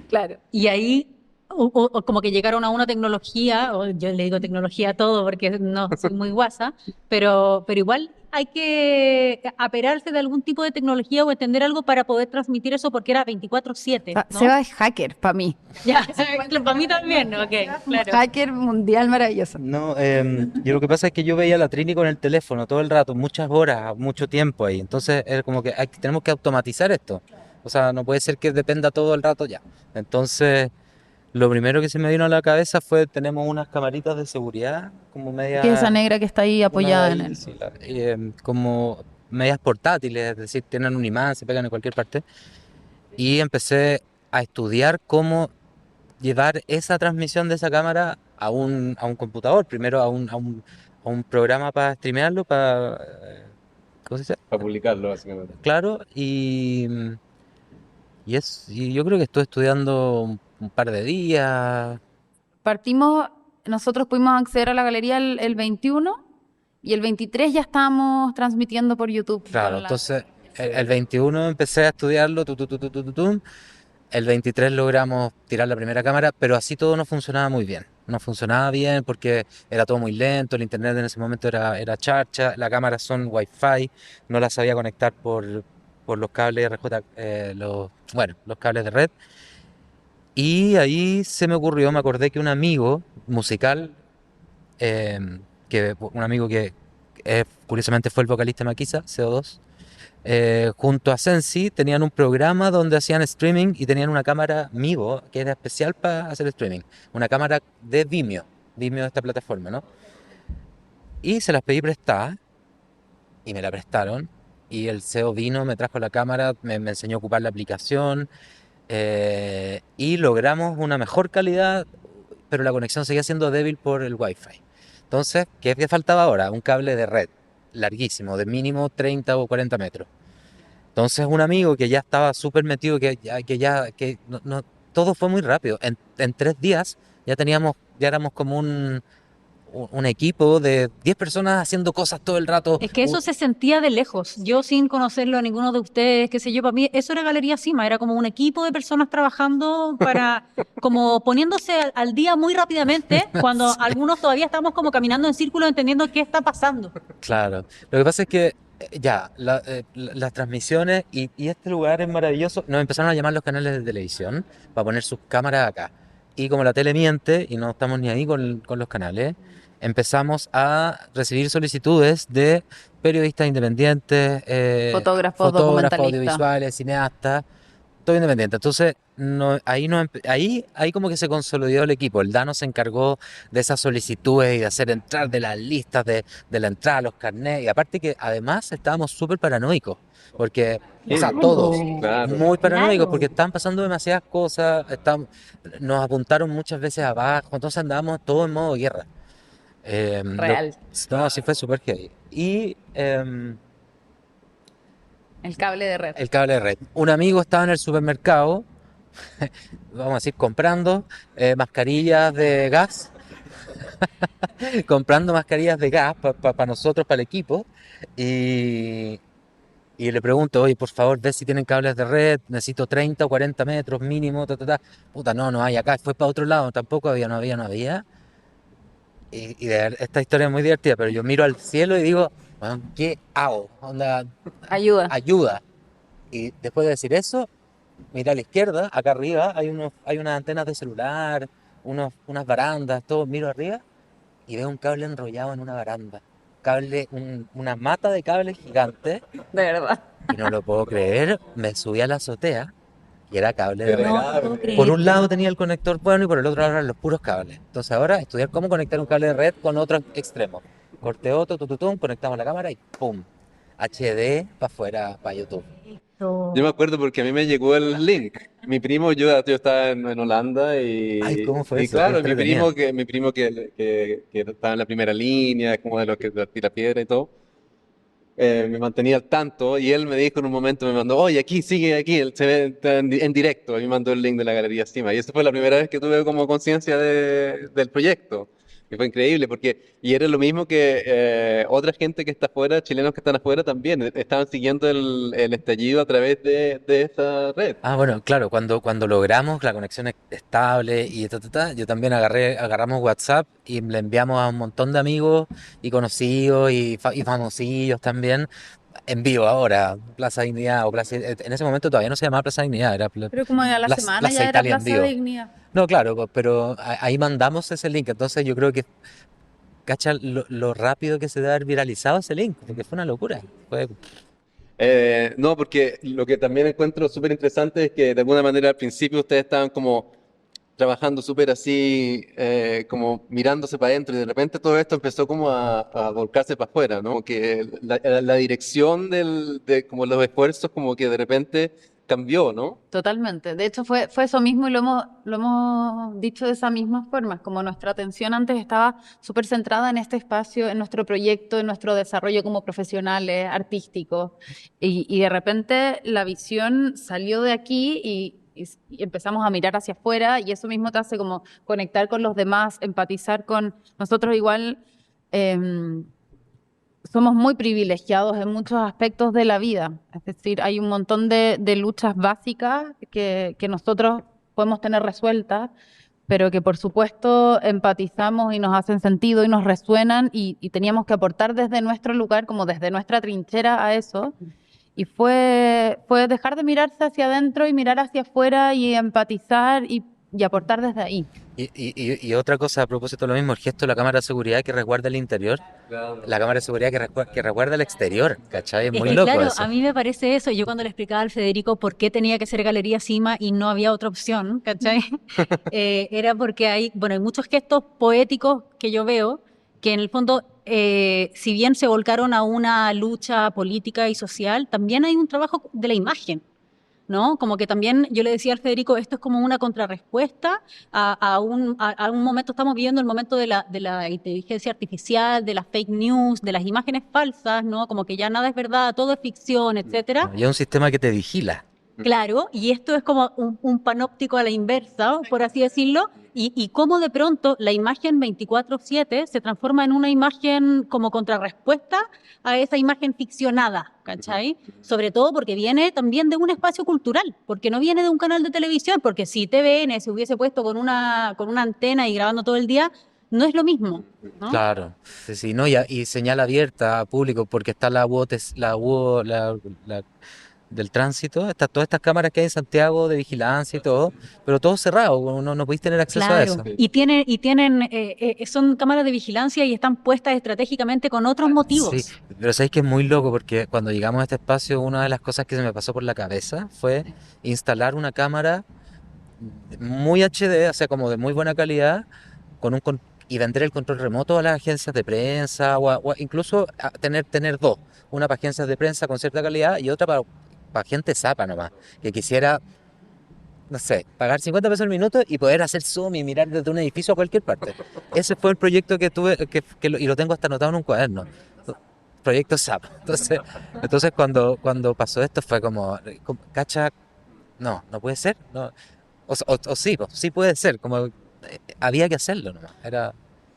Claro. Y ahí o como que llegaron a una tecnología, o yo le digo tecnología a todo porque no soy muy guasa, pero igual hay que aperarse de algún tipo de tecnología o entender algo para poder transmitir eso, porque era 24/7, ¿no? Seba es hacker para mí. Ya, para mí también, ok, claro. Hacker mundial maravilloso. No, yo lo que pasa es que yo veía a la Trini con el teléfono todo el rato, muchas horas, mucho tiempo ahí. Entonces es como que tenemos que automatizar esto. O sea, no puede ser que dependa todo el rato ya. Entonces, lo primero que se me vino a la cabeza tenemos unas camaritas de seguridad, como medias... ¿Qué es esa negra que está ahí apoyada en ahí, él? sí, como medias portátiles, es decir, tienen un imán, se pegan en cualquier parte. Y empecé a estudiar cómo llevar esa transmisión de esa cámara a un computador, primero a un programa para streamearlo, ¿cómo se dice? Para publicarlo, básicamente. Claro, y yo creo que estoy estudiando un par de días. Nosotros pudimos acceder a la galería el 21 y el 23 ya estábamos transmitiendo por YouTube. Claro, entonces el 21 empecé a estudiarlo, el 23 logramos tirar la primera cámara, pero así todo no funcionaba muy bien. No funcionaba bien porque era todo muy lento, el internet en ese momento era charcha, las cámaras son Wi-Fi, no las sabía conectar por los cables RJ, los cables de red. Y ahí me acordé que un amigo musical, un amigo que curiosamente fue el vocalista de Maquisa, CO2, junto a Sensi tenían un programa donde hacían streaming y tenían una cámara Mivo que era especial para hacer streaming, una cámara de Vimeo de esta plataforma, ¿no? Y se las pedí prestadas y me la prestaron. Y el CEO vino, me trajo la cámara, me enseñó a ocupar la aplicación y logramos una mejor calidad, pero la conexión seguía siendo débil por el Wi-Fi. Entonces, ¿qué faltaba ahora? Un cable de red larguísimo, de mínimo 30 o 40 metros. Entonces, un amigo que ya estaba súper metido, que todo fue muy rápido. En 3 días ya éramos como un equipo de 10 personas haciendo cosas todo el rato. Es que eso se sentía de lejos. Yo sin conocerlo a ninguno de ustedes, qué sé yo, para mí eso era Galería Cima, era como un equipo de personas trabajando como poniéndose al día muy rápidamente, cuando algunos todavía estamos como caminando en círculo entendiendo qué está pasando. Claro. Lo que pasa es que las transmisiones y este lugar es maravilloso. Nos empezaron a llamar los canales de televisión para poner sus cámaras acá. Y como la tele miente y no estamos ni ahí con los canales, empezamos a recibir solicitudes de periodistas independientes, Fotógrafos, documentalistas. audiovisuales, cineastas, todo independiente. Entonces, ahí como que se consolidó el equipo. El Dano se encargó de esas solicitudes y de hacer entrar de las listas de la entrada, los carnets. Y aparte que además estábamos súper paranoicos, porque, o sea, todos Claro. muy paranoicos, Claro. porque estaban pasando demasiadas cosas, nos apuntaron muchas veces abajo, entonces andábamos todos en modo guerra. Real. No, sí fue súper heavy. Y El cable de red. el cable de red. Un amigo estaba en el supermercado, vamos a decir, comprando mascarillas de gas, comprando mascarillas de gas para nosotros, para el equipo, y, y le pregunto, oye, por favor, ve si tienen cables de red, necesito 30 o 40 metros mínimo, Puta, no hay acá, fue para otro lado, tampoco había, no había. Esta historia es muy divertida, pero yo miro al cielo y digo, "Weón, ¿qué hago? Onda, Ayuda. ayuda". Y después de decir eso, mira a la izquierda, acá arriba hay unas antenas de celular, unas barandas, todo. Miro arriba y veo un cable enrollado en una baranda. Una mata de cable gigante, De verdad. y no lo puedo creer. Me subí a la azotea y era cable de red. No puedo creer. Por un lado tenía el conector bueno y por el otro lado eran los puros cables. Entonces ahora estudiar cómo conectar un cable de red con otro extremo. Corteo, tututum, conectamos la cámara y ¡pum! HD para afuera, para YouTube. Yo me acuerdo porque a mí me llegó el link. Mi primo, yo estaba en Holanda y, Ay, ¿cómo fue y eso? claro, Qué entretenido. mi primo que estaba en la primera línea, como de los que tira piedra y todo, me mantenía al tanto y él me dijo en un momento, me mandó, oye, aquí, sigue aquí, él se ve está en directo, y me mandó el link de la Galería Cima. Y esa fue la primera vez que tuve como conciencia del proyecto. Y fue increíble y era lo mismo que otra gente que está afuera, chilenos que están afuera también, estaban siguiendo el estallido a través de esa red. Ah, bueno, claro, cuando logramos la conexión estable y yo también agarramos WhatsApp y le enviamos a un montón de amigos y conocidos y famosillos también, en vivo ahora, Plaza Dignidad en ese momento todavía no se llamaba Plaza Dignidad, era Pero como a la semana Plaza ya era Italia en Plaza vivo. Dignidad. No, claro, pero ahí mandamos ese link, entonces yo creo que, cacha, lo rápido que se debe haber viralizado ese link, porque fue una locura. No, porque lo que también encuentro súper interesante es que de alguna manera al principio ustedes estaban como trabajando súper así, como mirándose para adentro y de repente todo esto empezó como a volcarse para afuera, ¿no? Que la dirección de como los esfuerzos como que de repente cambió, ¿no? Totalmente. De hecho, fue eso mismo y lo hemos dicho de esa misma forma. Como nuestra atención antes estaba súper centrada en este espacio, en nuestro proyecto, en nuestro desarrollo como profesionales, artísticos. Y de repente la visión salió de aquí y empezamos a mirar hacia afuera y eso mismo te hace como conectar con los demás, empatizar con nosotros igual. Somos muy privilegiados en muchos aspectos de la vida. Es decir, hay un montón de luchas básicas que nosotros podemos tener resueltas, pero que por supuesto empatizamos y nos hacen sentido y nos resuenan y teníamos que aportar desde nuestro lugar, como desde nuestra trinchera a eso. Y fue dejar de mirarse hacia adentro y mirar hacia afuera y empatizar y aportar desde ahí. Y otra cosa a propósito de lo mismo, el gesto de la cámara de seguridad que resguarda el interior, la cámara de seguridad que resguarda el exterior, ¿cachai? Es muy que, loco claro, eso. a mí me parece eso. Yo cuando le explicaba al Federico por qué tenía que ser Galería Cima y no había otra opción, ¿cachai? Era porque hay muchos gestos poéticos que yo veo que en el fondo, si bien se volcaron a una lucha política y social, también hay un trabajo de la imagen, ¿no? Como que también yo le decía al Federico, esto es como una contrarrespuesta a un momento, estamos viviendo el momento de la inteligencia artificial, de las fake news, de las imágenes falsas, ¿no? Como que ya nada es verdad, todo es ficción, etcétera. Y es un sistema que te vigila. Claro, y esto es como un panóptico a la inversa, por así decirlo, y cómo de pronto la imagen 24/7 se transforma en una imagen como contrarrespuesta a esa imagen ficcionada, ¿cachai? Sobre todo porque viene también de un espacio cultural, porque no viene de un canal de televisión, porque si TVN se hubiese puesto con una antena y grabando todo el día, no es lo mismo, ¿no? Claro, sí, sí, no, y señal abierta a público, porque está la UO, la del tránsito, está todas estas cámaras que hay en Santiago de vigilancia y todo, pero todo cerrado, no podéis tener acceso a Claro, eso. son cámaras de vigilancia y están puestas estratégicamente con otros motivos. Sí, pero sabéis que es muy loco porque cuando llegamos a este espacio, una de las cosas que se me pasó por la cabeza fue instalar una cámara muy HD, o sea, como de muy buena calidad, y vender el control remoto a las agencias de prensa, o incluso tener dos, una para agencias de prensa con cierta calidad y otra para gente zapa nomás, que quisiera, no sé, pagar 50 pesos el minuto y poder hacer zoom y mirar desde un edificio a cualquier parte. Ese fue el proyecto que tuve, y lo tengo hasta anotado en un cuaderno. Proyecto SAP. Entonces cuando pasó esto fue como, cacha, no puede ser. No. O sí, pues, sí puede ser. Como había que hacerlo nomás.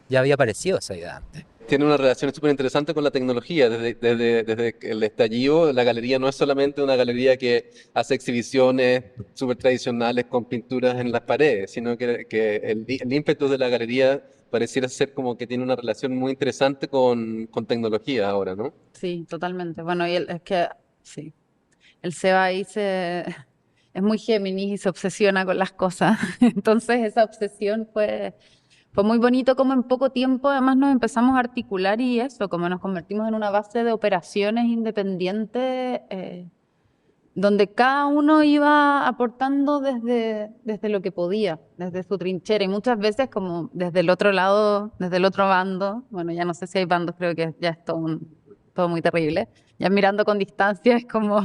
Ya había aparecido esa idea antes. Tiene una relación súper interesante con la tecnología. Desde el estallido, la galería no es solamente una galería que hace exhibiciones súper tradicionales con pinturas en las paredes, sino que el ímpetu de la galería pareciera ser como que tiene una relación muy interesante con tecnología ahora, ¿no? Sí, totalmente. Bueno, es que sí, el Seba ahí es muy Géminis y se obsesiona con las cosas. Entonces esa obsesión fue muy bonito como en poco tiempo además nos empezamos a articular y eso, como nos convertimos en una base de operaciones independientes donde cada uno iba aportando desde lo que podía, desde su trinchera y muchas veces como desde el otro lado, desde el otro bando. Bueno, ya no sé si hay bandos, creo que ya es todo muy terrible. Ya mirando con distancia es como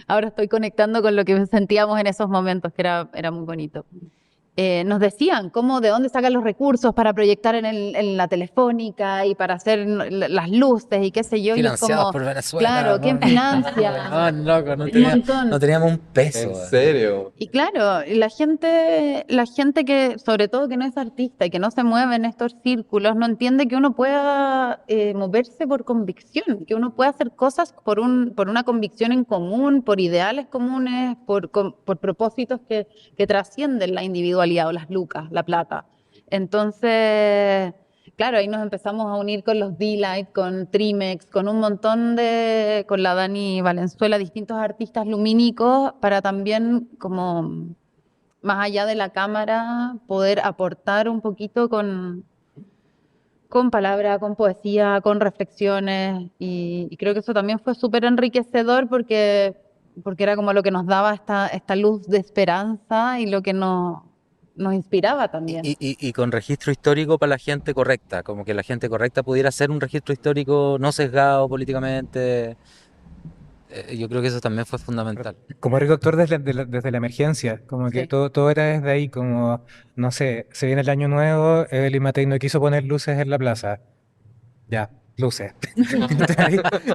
ahora estoy conectando con lo que sentíamos en esos momentos, que era muy bonito. Nos decían de dónde sacan los recursos para proyectar en la telefónica y para hacer las luces y qué sé yo. Financiados Y es como, por Venezuela. claro, ¿quién financia? Loco, Un montón. no teníamos un peso. ¿En serio? Y claro, la gente que, sobre todo que no es artista y que no se mueve en estos círculos, no entiende que uno pueda moverse por convicción, que uno pueda hacer cosas por una convicción en común, por ideales comunes, por propósitos que trascienden la individualidad o las lucas, la plata. Entonces, claro, ahí nos empezamos a unir con los D-Light, con Trimex, con un montón con la Dani Valenzuela, distintos artistas lumínicos, para también, como más allá de la cámara, poder aportar un poquito con palabra, con poesía, con reflexiones. Y creo que eso también fue súper enriquecedor porque era como lo que nos daba esta luz de esperanza y lo que nos inspiraba también. Y con registro histórico para la gente correcta, como que la gente correcta pudiera hacer un registro histórico no sesgado políticamente. Yo creo que eso también fue fundamental. Como redactor desde la emergencia, como que Sí. todo era desde ahí, como, no sé, se viene el año nuevo, Evelyn Matei no quiso poner luces en la plaza. Ya, luces.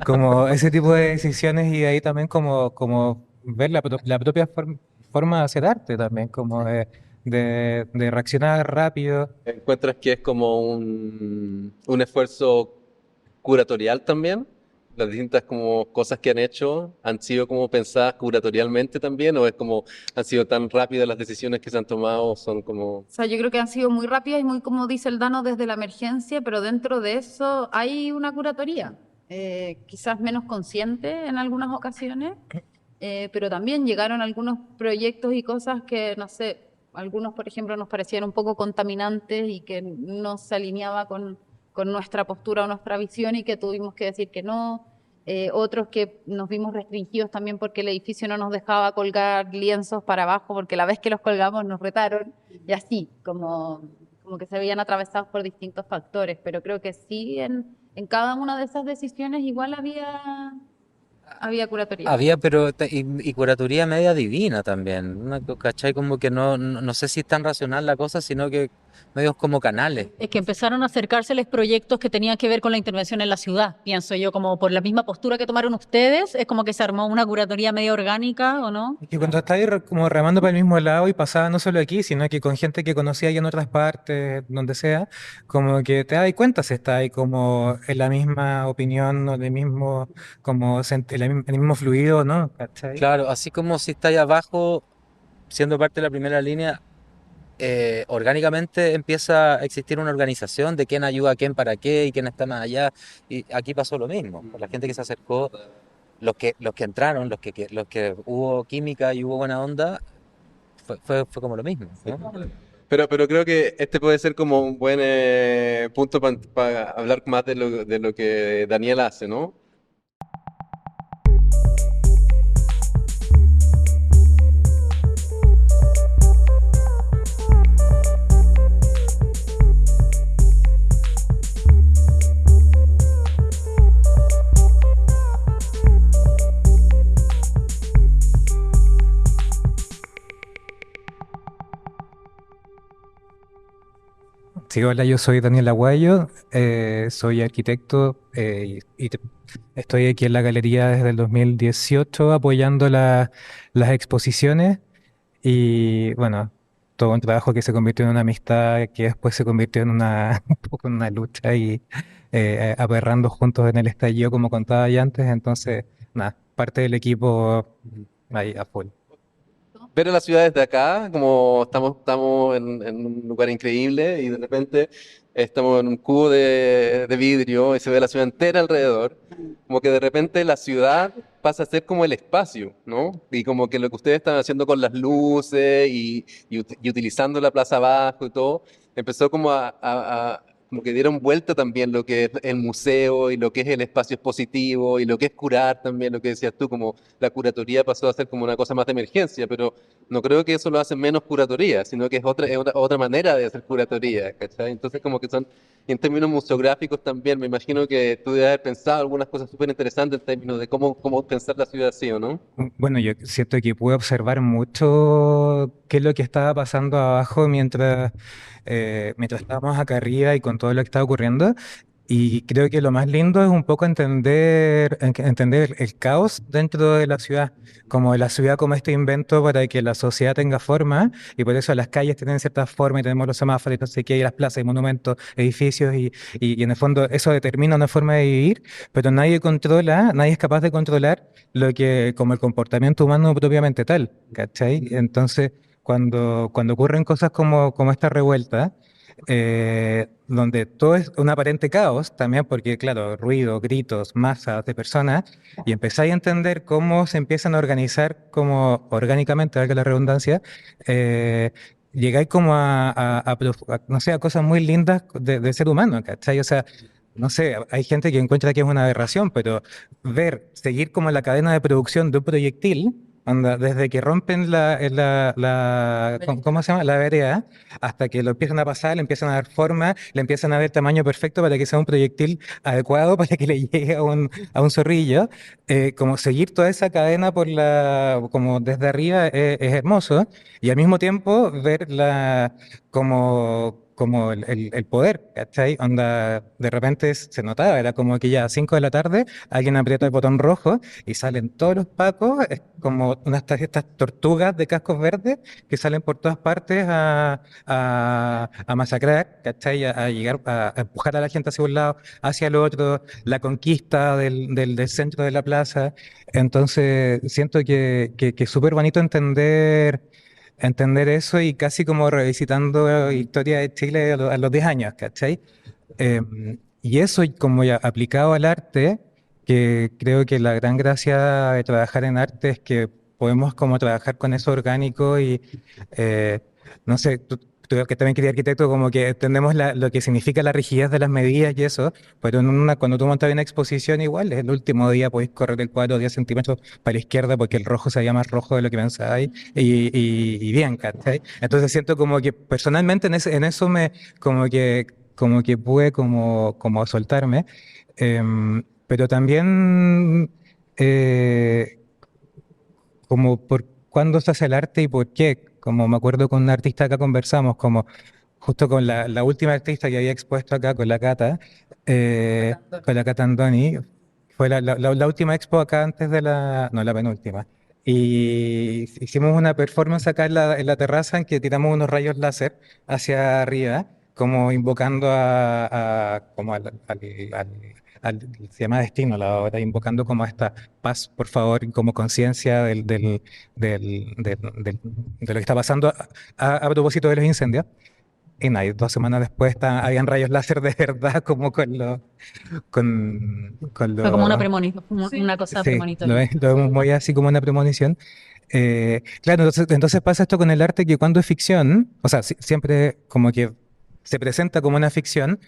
Como ese tipo de decisiones y ahí también como ver la propia forma de hacer arte también, como de reaccionar rápido. ¿Encuentras que es como un esfuerzo curatorial también? Las distintas como cosas que han hecho han sido como pensadas curatorialmente también, o es como han sido tan rápidas las decisiones que se han tomado, son como... O sea, yo creo que han sido muy rápidas y muy, como dice el Dano, desde la emergencia, pero dentro de eso hay una curatoría, quizás menos consciente en algunas ocasiones, pero también llegaron algunos proyectos y cosas que, no sé, algunos, por ejemplo, nos parecían un poco contaminantes y que no se alineaba con nuestra postura o nuestra visión y que tuvimos que decir que no. Otros que nos vimos restringidos también porque el edificio no nos dejaba colgar lienzos para abajo, porque la vez que los colgamos nos retaron, y así, como como que se veían atravesados por distintos factores, pero creo que sí en cada una de esas decisiones igual había curatoría. Había, pero y curatoría media divina también, ¿cachai? Como que no sé si es tan racional la cosa, sino que medios como canales. Es que empezaron a acercárseles proyectos que tenían que ver con la intervención en la ciudad, pienso yo, como por la misma postura que tomaron ustedes, es como que se armó una curatoría medio orgánica, ¿o no? Es que cuando estáis como remando para el mismo lado y pasaba no solo aquí, sino que con gente que conocía ya en otras partes, donde sea, como que te das cuenta si está ahí como en la misma opinión o en el mismo, como el mismo fluido, ¿no? ¿Cachai? Claro, así como si estáis abajo, siendo parte de la primera línea, orgánicamente empieza a existir una organización de quién ayuda a quién para qué y quién está más allá. Y aquí pasó lo mismo. La gente que se acercó, los que entraron, los que hubo química y hubo buena onda, fue como lo mismo, ¿no? Pero creo que este puede ser como un buen punto para hablar más de lo que Daniel hace, ¿no? Sí, hola, yo soy Daniel Aguayo, soy arquitecto estoy aquí en la galería desde el 2018 apoyando las exposiciones y bueno, todo un trabajo que se convirtió en una amistad que después se convirtió en un poco en una lucha y aperrando juntos en el estallido como contaba ya antes, entonces nada, parte del equipo ahí a full. Ver a la ciudad desde acá, como estamos en un lugar increíble y de repente estamos en un cubo de vidrio y se ve la ciudad entera alrededor, como que de repente la ciudad pasa a ser como el espacio, ¿no? Y como que lo que ustedes están haciendo con las luces y utilizando la plaza abajo y todo, empezó como como que dieron vuelta también lo que es el museo y lo que es el espacio expositivo y lo que es curar también, lo que decías tú, como la curatoría pasó a ser como una cosa más de emergencia, pero no creo que eso lo hace menos curatoría, sino que es otra manera de hacer curatoría, ¿cachai? Entonces como que son, y en términos museográficos también, me imagino que tú debes haber pensado algunas cosas súper interesantes en términos de cómo pensar la ciudad así, ¿o no? Bueno, yo siento que pude observar mucho qué es lo que estaba pasando abajo mientras estábamos acá arriba y con todo lo que estaba ocurriendo. Y creo que lo más lindo es un poco entender el caos dentro de la ciudad, como la ciudad como este invento para que la sociedad tenga forma, y por eso las calles tienen cierta forma y tenemos los semáforos, y no sé qué, y las plazas, y monumentos, edificios, y en el fondo eso determina una forma de vivir, pero nadie es capaz de controlar lo que, como el comportamiento humano propiamente tal, ¿cachai? Entonces, cuando ocurren cosas como esta revuelta, donde todo es un aparente caos, también porque, claro, ruido, gritos, masas de personas, y empezáis a entender cómo se empiezan a organizar como orgánicamente, valga la redundancia, eh, llegáis como no sé, a cosas muy lindas de ser humano, ¿cachai? O sea, no sé, hay gente que encuentra que es una aberración, pero seguir como la cadena de producción de un proyectil, anda, desde que rompen ¿cómo se llama? La vereda, hasta que lo empiezan a pasar, le empiezan a dar forma, le empiezan a dar tamaño perfecto para que sea un proyectil adecuado para que le llegue a un zorrillo. Como seguir toda esa cadena como desde arriba es hermoso, y al mismo tiempo ver como el poder, ¿cachai? Onda, de repente se notaba, era como que ya a 5 de la tarde alguien aprieta el botón rojo y salen todos los pacos, es como estas tortugas de cascos verdes que salen por todas partes a masacrar, ¿cachai? A llegar, a empujar a la gente hacia un lado, hacia el otro, la conquista del centro de la plaza. Entonces, siento que es súper bonito entender eso y casi como revisitando historia de Chile a los 10 años, ¿cachai? Y eso como ya aplicado al arte, que creo que la gran gracia de trabajar en arte es que podemos como trabajar con eso orgánico y, no sé, tú que también quería arquitecto, como que entendemos lo que significa la rigidez de las medidas y eso, pero cuando tú montas una exposición igual, el último día podéis correr el cuadro 10 centímetros para la izquierda porque el rojo se veía más rojo de lo que pensáis y bien, ¿cachai? Entonces siento como que personalmente en eso como que pude como soltarme, pero también eh, como por cuándo se hace el arte y por qué. Como me acuerdo con un artista acá conversamos, como justo con la última artista que había expuesto acá, con la Cata Andoni, fue la última expo acá antes no, la penúltima. Y hicimos una performance acá en la terraza en que tiramos unos rayos láser hacia arriba, como invocando como se llama destino la obra, invocando como a esta paz, por favor, y como conciencia de lo que está pasando a propósito de los incendios. Y nada, y 2 semanas después habían rayos láser de verdad, como con Fue como una los... premonición, una cosa Sí, premonitoria. lo vemos muy así como una premonición. Claro, entonces pasa esto con el arte que cuando es ficción, o sea, siempre como que se presenta como una ficción,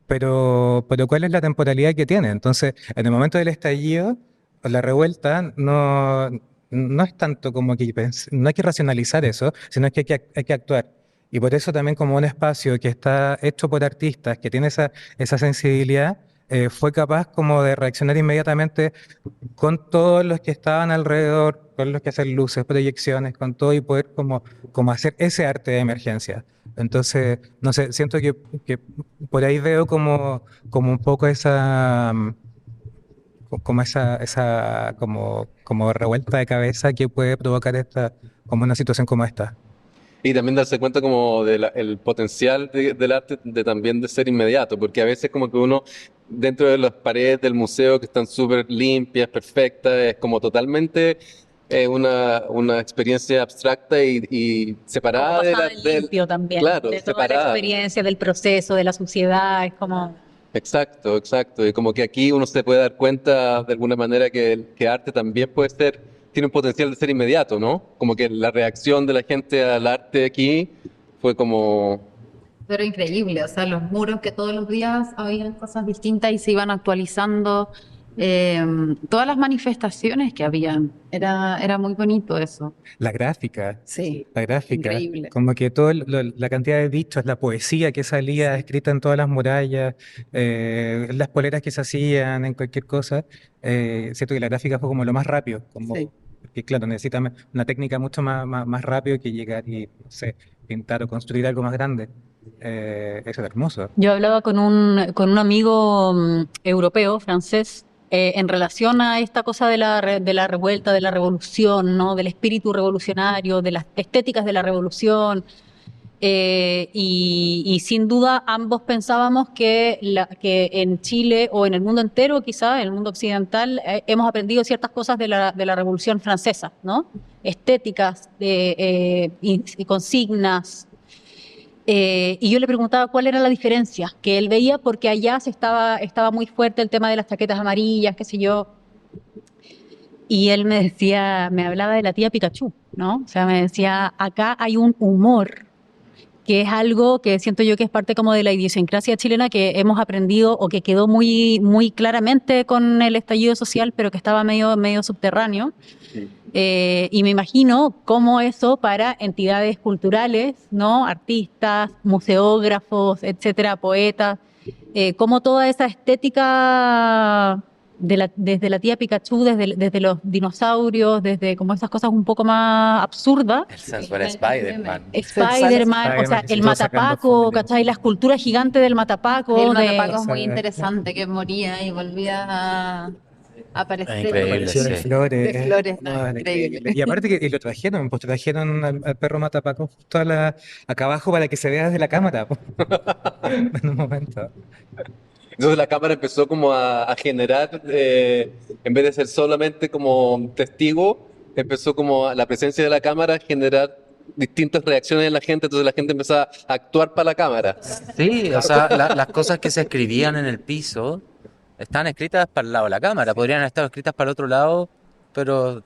pero ¿cuál es la temporalidad que tiene? Entonces, en el momento del estallido, la revuelta no es tanto como que no hay que racionalizar eso, sino que hay que actuar. Y por eso también como un espacio que está hecho por artistas, que tiene esa sensibilidad, fue capaz como de reaccionar inmediatamente con todos los que estaban alrededor, con los que hacen luces, proyecciones, con todo y poder como hacer ese arte de emergencia. Entonces, no sé, siento que por ahí veo como un poco como como revuelta de cabeza que puede provocar como una situación como esta. Y también darse cuenta como del potencial del arte de también de ser inmediato, porque a veces como que uno dentro de las paredes del museo que están súper limpias, perfectas, es como totalmente una experiencia abstracta y Como separada pasada en limpio también, claro, de toda la separada. experiencia, del proceso, de la suciedad, es como... Exacto, exacto. Y como que aquí uno se puede dar cuenta de alguna manera que arte también puede ser, tiene un potencial de ser inmediato, ¿no? Como que la reacción de la gente al arte aquí fue como, Pero increíble, o sea, los muros que todos los días habían cosas distintas y se iban actualizando, eh, todas las manifestaciones que habían, era muy bonito eso. La gráfica, Sí, la gráfica, increíble. como que la cantidad de dichos, la poesía que salía escrita en todas las murallas, las poleras que se hacían en cualquier cosa, siento que la gráfica fue como lo más rápido, Sí. que claro, necesita una técnica mucho más rápido que llegar y, no sé, pintar o construir algo más grande. Eso es hermoso. Yo hablaba con un amigo europeo, francés, en relación a esta cosa de la revuelta, de la revolución, ¿no? Del espíritu revolucionario, de las estéticas de la revolución. Y sin duda ambos pensábamos que en Chile o en el mundo entero, quizá en el mundo occidental, hemos aprendido ciertas cosas de la Revolución Francesa, ¿no? Estéticas, y consignas. Y yo le preguntaba cuál era la diferencia que él veía, porque allá estaba muy fuerte el tema de las chaquetas amarillas, qué sé yo. Y él me decía, me hablaba de la tía Pikachu, ¿no? O sea, me decía, acá hay un humor que es algo que siento yo que es parte como de la idiosincrasia chilena que hemos aprendido o que quedó muy, muy claramente con el estallido social, pero que estaba medio subterráneo. Y me imagino cómo eso para entidades culturales, ¿no? Artistas, museógrafos, etcétera, poetas, cómo toda esa estética desde la tía Pikachu, desde los dinosaurios, desde como esas cosas un poco más absurdas. El sensual Spider-Man. Spider-Man, o sea, Spider-Man, el todos sacando matapaco, fotos. ¿cachai? La escultura gigante del matapaco. El de... matapaco es muy interesante, que moría y volvía a aparecer. Increíble, Apareció de sí. flores. De flores, No, era increíble. Y aparte que lo trajeron, pues trajeron al perro matapaco justo acá abajo para que se vea desde la cámara, pues, en un momento. entonces la cámara empezó como a generar, en vez de ser solamente como testigo, empezó como la presencia de la cámara a generar distintas reacciones en la gente, entonces la gente empezó a actuar para la cámara. Sí, o sea, las cosas que se escribían en el piso están escritas para el lado de la cámara, podrían estar escritas para el otro lado, pero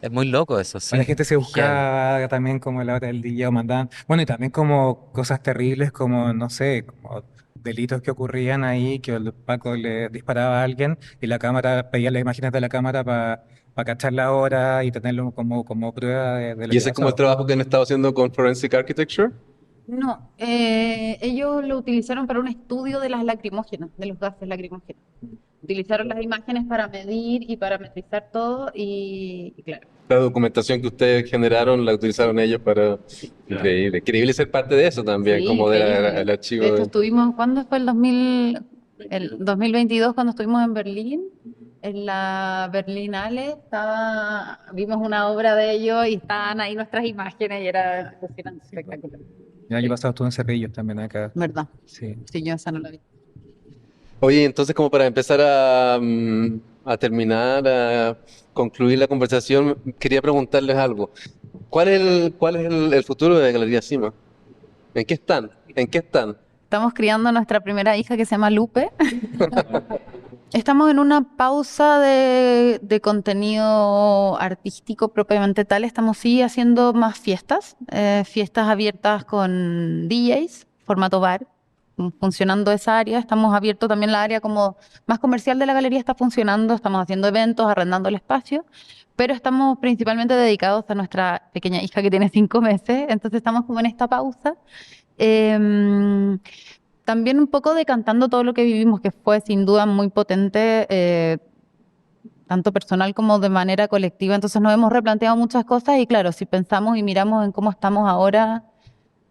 Es muy loco eso, sí. La gente se Heavy. buscaba también como la hora del día o mandaban. Bueno, y también como cosas terribles como, no sé, como delitos que ocurrían ahí, que el Paco le disparaba a alguien y la cámara, pedía las imágenes de la cámara para cachar la hora y tenerlo como prueba de lo ¿Y que ese es como el pasaba. trabajo que han estado haciendo con Forensic Architecture? No, ellos lo utilizaron para un estudio de las lacrimógenas, de los gases lacrimógenos. Utilizaron las imágenes para medir y parametrizar todo y claro. La documentación que ustedes generaron la utilizaron ellos para... Sí. Increíble. Increíble ser parte de eso también, Sí, como del increíble. archivo De hecho, de... estuvimos, ¿cuándo fue el 2022 cuando estuvimos en Berlín? En la Berlinale vimos una obra de ellos y estaban ahí nuestras imágenes y era impresionante, espectacular. El año pasado estuve en Cerrillos también acá. ¿Verdad? Sí. Sí, yo esa no la vi. Oye, entonces como para empezar a terminar, a concluir la conversación, quería preguntarles algo. ¿Cuál es el futuro de Galería Cima? ¿En qué están? ¿En qué están? Estamos criando a nuestra primera hija que se llama Lupe. Estamos en una pausa de contenido artístico propiamente tal. Estamos sí haciendo más fiestas, fiestas abiertas con DJs, formato bar, funcionando esa área. Estamos abiertos también la área como más comercial de la galería está funcionando. Estamos haciendo eventos, arrendando el espacio, pero estamos principalmente dedicados a nuestra pequeña hija que tiene 5 meses. Entonces estamos como en esta pausa. Em, También un poco decantando todo lo que vivimos, que fue sin duda muy potente, tanto personal como de manera colectiva. Entonces nos hemos replanteado muchas cosas y claro, si pensamos y miramos en cómo estamos ahora,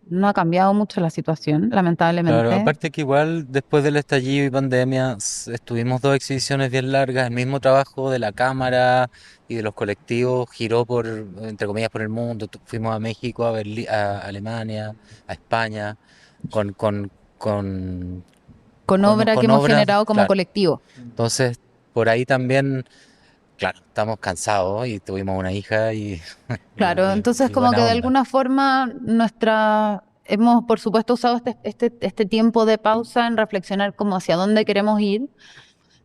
no ha cambiado mucho la situación, Claro, lamentablemente. aparte que igual después del estallido y pandemia estuvimos 2 exhibiciones bien largas, el mismo trabajo de la cámara y de los colectivos giró por, entre comillas, por el mundo. Fuimos a México, a Berlín, a Alemania, a España, con, con, con, Con obra que con hemos obras, generado como claro. colectivo. Entonces, por ahí también, claro, estamos cansados y tuvimos una hija y, Claro, y entonces como buena que de onda. alguna forma hemos por supuesto usado este tiempo de pausa en reflexionar como hacia dónde queremos ir.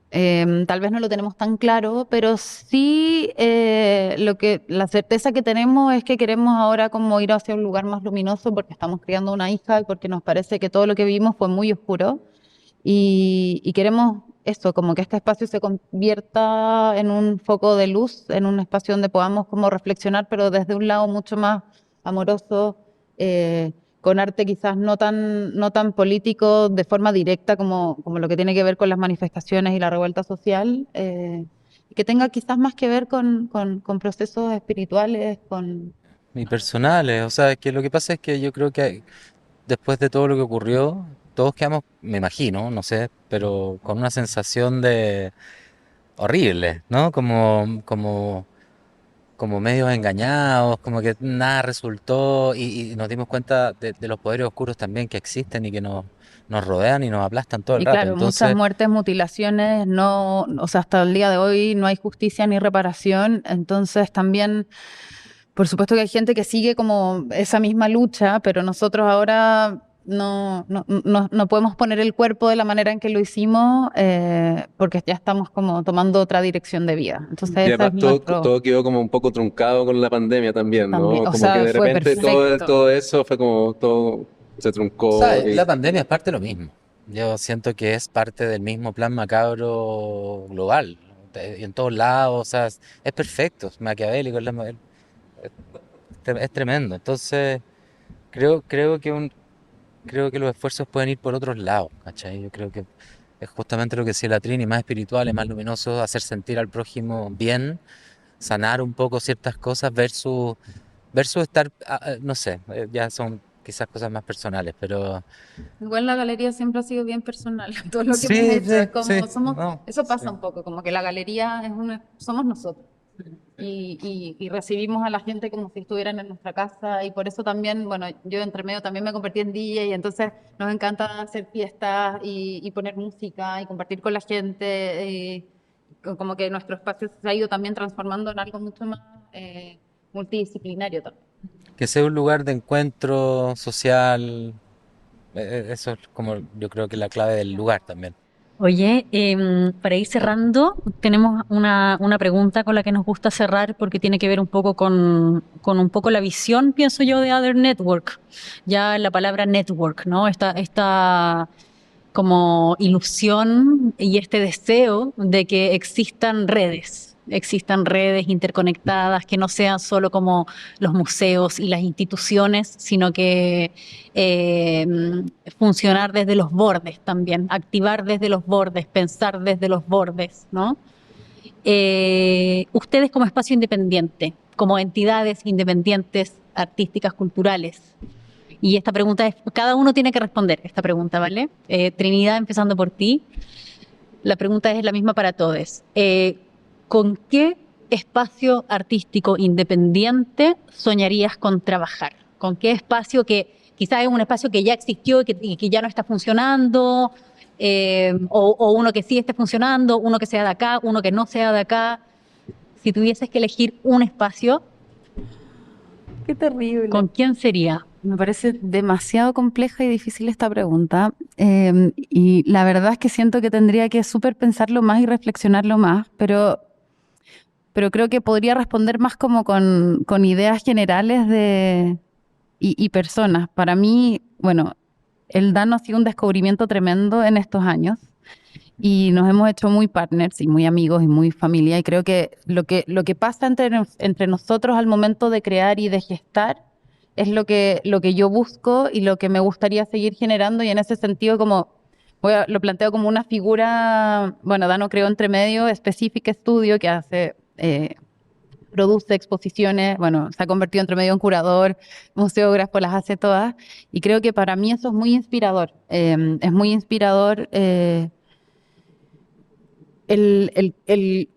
Tal vez no lo tenemos tan claro, pero sí la certeza que tenemos es que queremos ahora como ir hacia un lugar más luminoso porque estamos criando una hija y porque nos parece que todo lo que vivimos fue muy oscuro y queremos eso, como que este espacio se convierta en un foco de luz, en un espacio donde podamos como reflexionar, pero desde un lado mucho más amoroso, con arte quizás no tan político de forma directa como lo que tiene que ver con las manifestaciones y la revuelta social, y que tenga quizás más que ver con procesos espirituales, Y personales, o sea, es que lo que pasa es que yo creo que después de todo lo que ocurrió, todos quedamos, me imagino, no sé, pero con una sensación de horrible, ¿no? Como medios engañados, como que nada resultó y nos dimos cuenta de los poderes oscuros también que existen y que nos rodean y nos aplastan todo el y rato. claro, muchas Entonces, muertes, mutilaciones, no, o sea, hasta el día de hoy no hay justicia ni reparación, entonces también, por supuesto que hay gente que sigue como esa misma lucha, pero nosotros ahora no podemos poner el cuerpo de la manera en que lo hicimos, porque ya estamos como tomando otra dirección de vida. Entonces Y ese es además todo, nuestro todo quedó como un poco truncado con la pandemia también, también, ¿no? o Como que sea, de fue repente todo, perfecto. todo eso fue como todo se truncó ¿sabes? y La pandemia es parte de lo mismo. Yo siento que es parte del mismo plan macabro global, y en todos lados, o sea, es perfecto, es maquiavélico, es tremendo. Entonces, creo que creo que los esfuerzos pueden ir por otros lados, ¿cachai? Yo creo que es justamente lo que decía la Trini, más espirituales, más luminosos, hacer sentir al prójimo bien, sanar un poco ciertas cosas versus estar, no sé, ya son quizás cosas más personales, pero Igual la galería siempre ha sido bien personal, todo lo que hemos sí, hecho. Es sí, como somos, no, eso pasa sí. un poco, como que la galería somos nosotros. Y recibimos a la gente como si estuvieran en nuestra casa. Y por eso también, bueno, yo entre medio también me convertí en DJ, y entonces nos encanta hacer fiestas y poner música y compartir con la gente. Como que nuestro espacio se ha ido también transformando en algo mucho más multidisciplinario también. Que sea un lugar de encuentro social, eso es como yo creo que la clave del lugar también. Oye, para ir cerrando, tenemos una pregunta con la que nos gusta cerrar porque tiene que ver un poco con un poco la visión, pienso yo, de Other Network. Ya la palabra network, ¿no? Esta como ilusión y este deseo de que existan redes interconectadas, que no sean solo como los museos y las instituciones, sino que eh, funcionar desde los bordes también, activar desde los bordes, pensar desde los bordes, ¿no? Ustedes como espacio independiente, como entidades independientes, artísticas, culturales, y esta pregunta es, cada uno tiene que responder esta pregunta, ¿vale? Trinidad, empezando por ti, la pregunta es la misma para todos. ¿Con qué espacio artístico independiente soñarías con trabajar? ¿Con qué espacio que quizás es un espacio que ya existió y que ya no está funcionando? O uno que sí esté funcionando, uno que sea de acá, uno que no sea de acá. Si tuvieses que elegir un espacio, Qué terrible. ¿con quién sería? Me parece demasiado compleja y difícil esta pregunta. Y la verdad es que siento que tendría que súper pensarlo más y reflexionarlo más, pero creo que podría responder más como con ideas generales y personas. Para mí, bueno, el Dano ha sido un descubrimiento tremendo en estos años y nos hemos hecho muy partners y muy amigos y muy familia. Y creo que lo que pasa entre nosotros al momento de crear y de gestar es lo que yo busco y lo que me gustaría seguir generando. Y en ese sentido, lo planteo como una figura, bueno, Dano creó Entre Medio Specific Studio que produce exposiciones, bueno, se ha convertido Entre Medio en curador, museógrafo, las hace todas. Y creo que para mí eso es muy inspirador. Es muy inspirador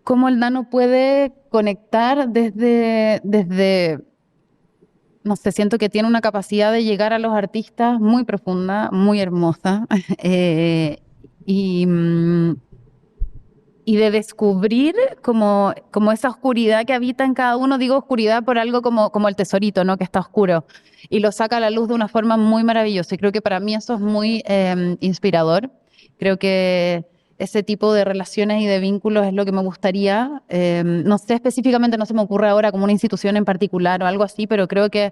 cómo el Dano puede conectar desde, no sé, siento que tiene una capacidad de llegar a los artistas muy profunda, muy hermosa, y, mm, y de descubrir como esa oscuridad que habita en cada uno. Digo oscuridad por algo como el tesorito, ¿no? Que está oscuro, y lo saca a la luz de una forma muy maravillosa. Y creo que para mí eso es muy inspirador. Creo que ese tipo de relaciones y de vínculos es lo que me gustaría. No sé específicamente, no se me ocurre ahora como una institución en particular o algo así, pero creo que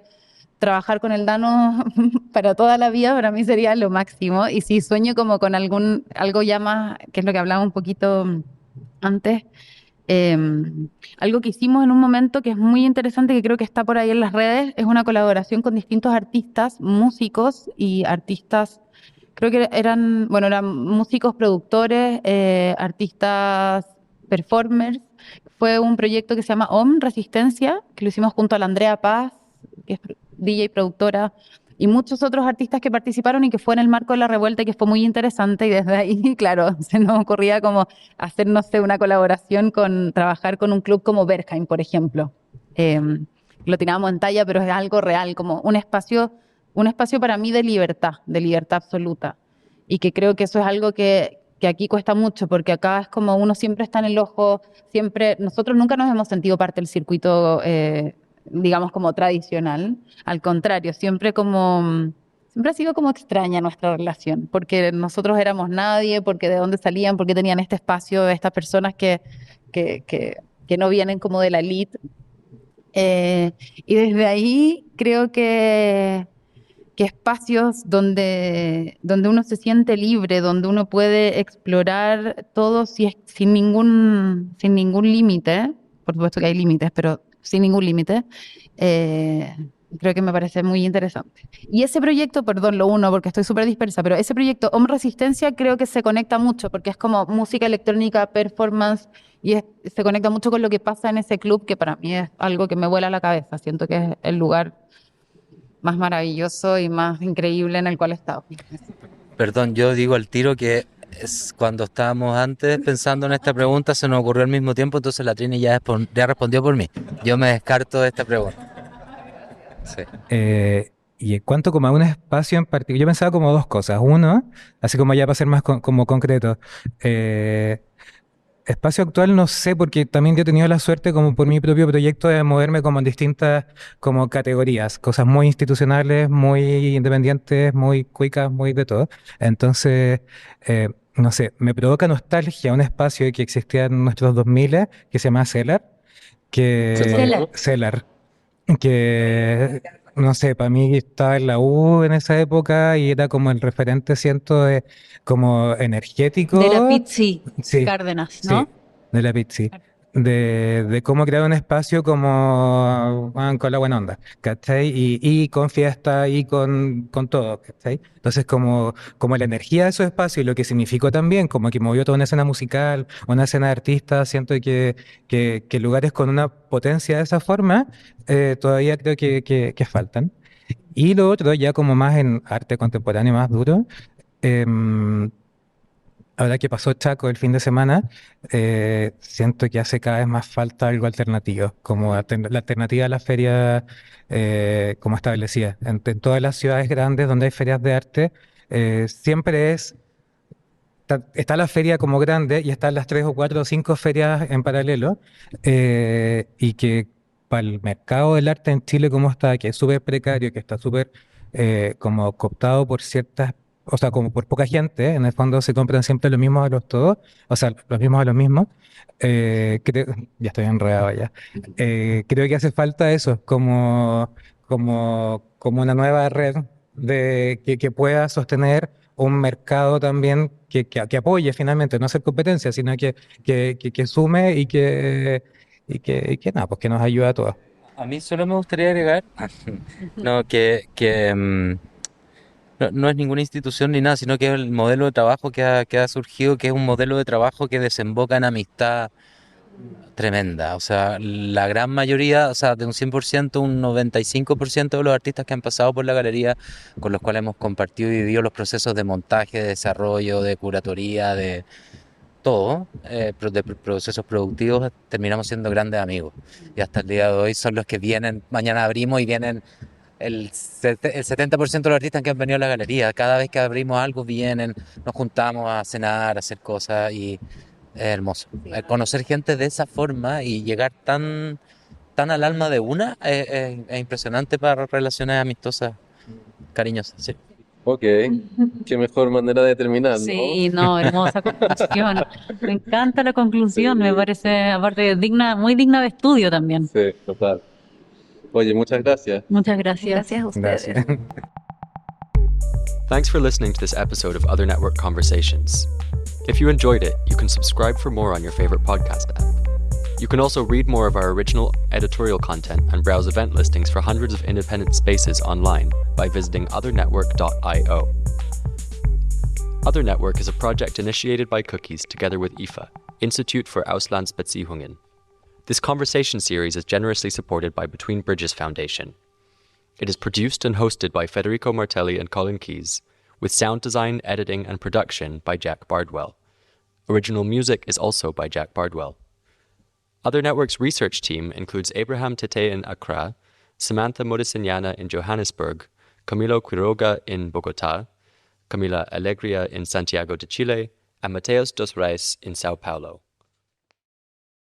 trabajar con el Dano para toda la vida para mí sería lo máximo. Y sí, sueño como con algo ya más, que es lo que hablaba un poquito antes, eh, algo que hicimos en un momento que es muy interesante, que creo que está por ahí en las redes, es una colaboración con distintos artistas, músicos y artistas. Creo que eran músicos, productores, artistas, performers. Fue un proyecto que se llama OM Resistencia, que lo hicimos junto a la Andrea Paz, que es DJ y productora, y muchos otros artistas que participaron, y que fue en el marco de la revuelta y que fue muy interesante. Y desde ahí, claro, se nos ocurría como hacer, no sé, una colaboración trabajar con un club como Berghain, por ejemplo. Lo tirábamos en talla, pero es algo real, como un espacio para mí de libertad absoluta. Y que creo que eso es algo que aquí cuesta mucho, porque acá es como uno siempre está en el ojo, nosotros nunca nos hemos sentido parte del circuito, digamos, como tradicional. Al contrario, siempre ha sido como extraña nuestra relación, porque nosotros éramos nadie, porque de dónde salían, porque tenían este espacio, estas personas que no vienen como de la elite. Y desde ahí creo que espacios donde uno se siente libre, donde uno puede explorar todo sin ningún límite. Por supuesto que hay límites, pero sin ningún límite. Creo que me parece muy interesante. Y ese proyecto, perdón, lo uno porque estoy súper dispersa, pero ese proyecto Om Resistencia creo que se conecta mucho, porque es como música electrónica, performance, y se conecta mucho con lo que pasa en ese club, que para mí es algo que me vuela la cabeza. Siento que es el lugar más maravilloso y más increíble en el cual he estado. Perdón, yo digo al tiro que cuando estábamos antes pensando en esta pregunta se nos ocurrió al mismo tiempo, entonces la Trini ya respondió por mí. Yo me descarto de esta pregunta. Sí. Y en cuanto como a un espacio en particular, yo pensaba como dos cosas. Uno, así como ya para ser más como concreto, espacio actual no sé, porque también yo he tenido la suerte como por mi propio proyecto de moverme como en distintas como categorías, cosas muy institucionales, muy independientes, muy cuicas, muy de todo. Entonces, no sé, me provoca nostalgia un espacio que existía en nuestros 2000 que se llama Cellar, Cellar, que, no sé, para mí estaba en la U en esa época y era como el referente, siento, como energético. De la Pizzi Sí, Cárdenas, sí, ¿no? de la Pizzi. De cómo crear un espacio como con la buena onda, ¿cachai? Y con fiesta y con todo, ¿cachai? Entonces como la energía de esos espacios y lo que significó también, como que movió toda una escena musical, una escena de artistas, siento que lugares con una potencia de esa forma todavía creo que faltan. Y lo otro, ya como más en arte contemporáneo, más duro, em, ahora que pasó Chaco el fin de semana, siento que hace cada vez más falta algo alternativo, como la alternativa a la feria, como establecía. En todas las ciudades grandes donde hay ferias de arte, siempre está la feria como grande y están las 3 o 4 o 5 ferias en paralelo, y que para el mercado del arte en Chile como está, que es súper precario, que está súper como cooptado por ciertas, o sea, como por poca gente, en el fondo se compran siempre los mismos a los todos, o sea, los mismos a los mismos. Ya estoy enredado ya. Creo que hace falta eso, como una nueva red que pueda sostener un mercado también que apoye finalmente, no hacer competencia, sino que sume y que nada, pues que nos ayude a todos. A mí solo me gustaría agregar, no, no es ninguna institución ni nada, sino que es el modelo de trabajo que ha surgido, que es un modelo de trabajo que desemboca en amistad tremenda. O sea, la gran mayoría, o sea, de un 100%, un 95% de los artistas que han pasado por la galería, con los cuales hemos compartido y vivido los procesos de montaje, de desarrollo, de curatoría, de todo, de procesos productivos, terminamos siendo grandes amigos. Y hasta el día de hoy son los que vienen, mañana abrimos y vienen el 70% de los artistas que han venido a la galería. Cada vez que abrimos algo vienen, nos juntamos a cenar, a hacer cosas y es hermoso. Conocer gente de esa forma y llegar tan al alma de una es impresionante para relaciones amistosas, cariñosas. Sí. Ok, qué mejor manera de terminar, ¿no? Sí, no, hermosa conclusión. Me encanta la conclusión, me parece, aparte, digna, muy digna de estudio también. Sí, total. Oye, muchas gracias. Muchas gracias. Gracias a ustedes. Gracias. Thanks for listening to this episode of Other Network Conversations. If you enjoyed it, you can subscribe for more on your favorite podcast app. You can also read more of our original editorial content and browse event listings for hundreds of independent spaces online by visiting othernetwork.io. Other Network is a project initiated by Cookies together with IFA, Institute for Auslandsbeziehungen. This conversation series is generously supported by Between Bridges Foundation. It is produced and hosted by Federico Martelli and Colin Keys, with sound design, editing, and production by Jack Bardwell. Original music is also by Jack Bardwell. Other Network's research team includes Abraham Tete in Accra, Samantha Modisignana in Johannesburg, Camilo Quiroga in Bogotá, Camila Alegria in Santiago de Chile, and Mateus dos Reis in Sao Paulo.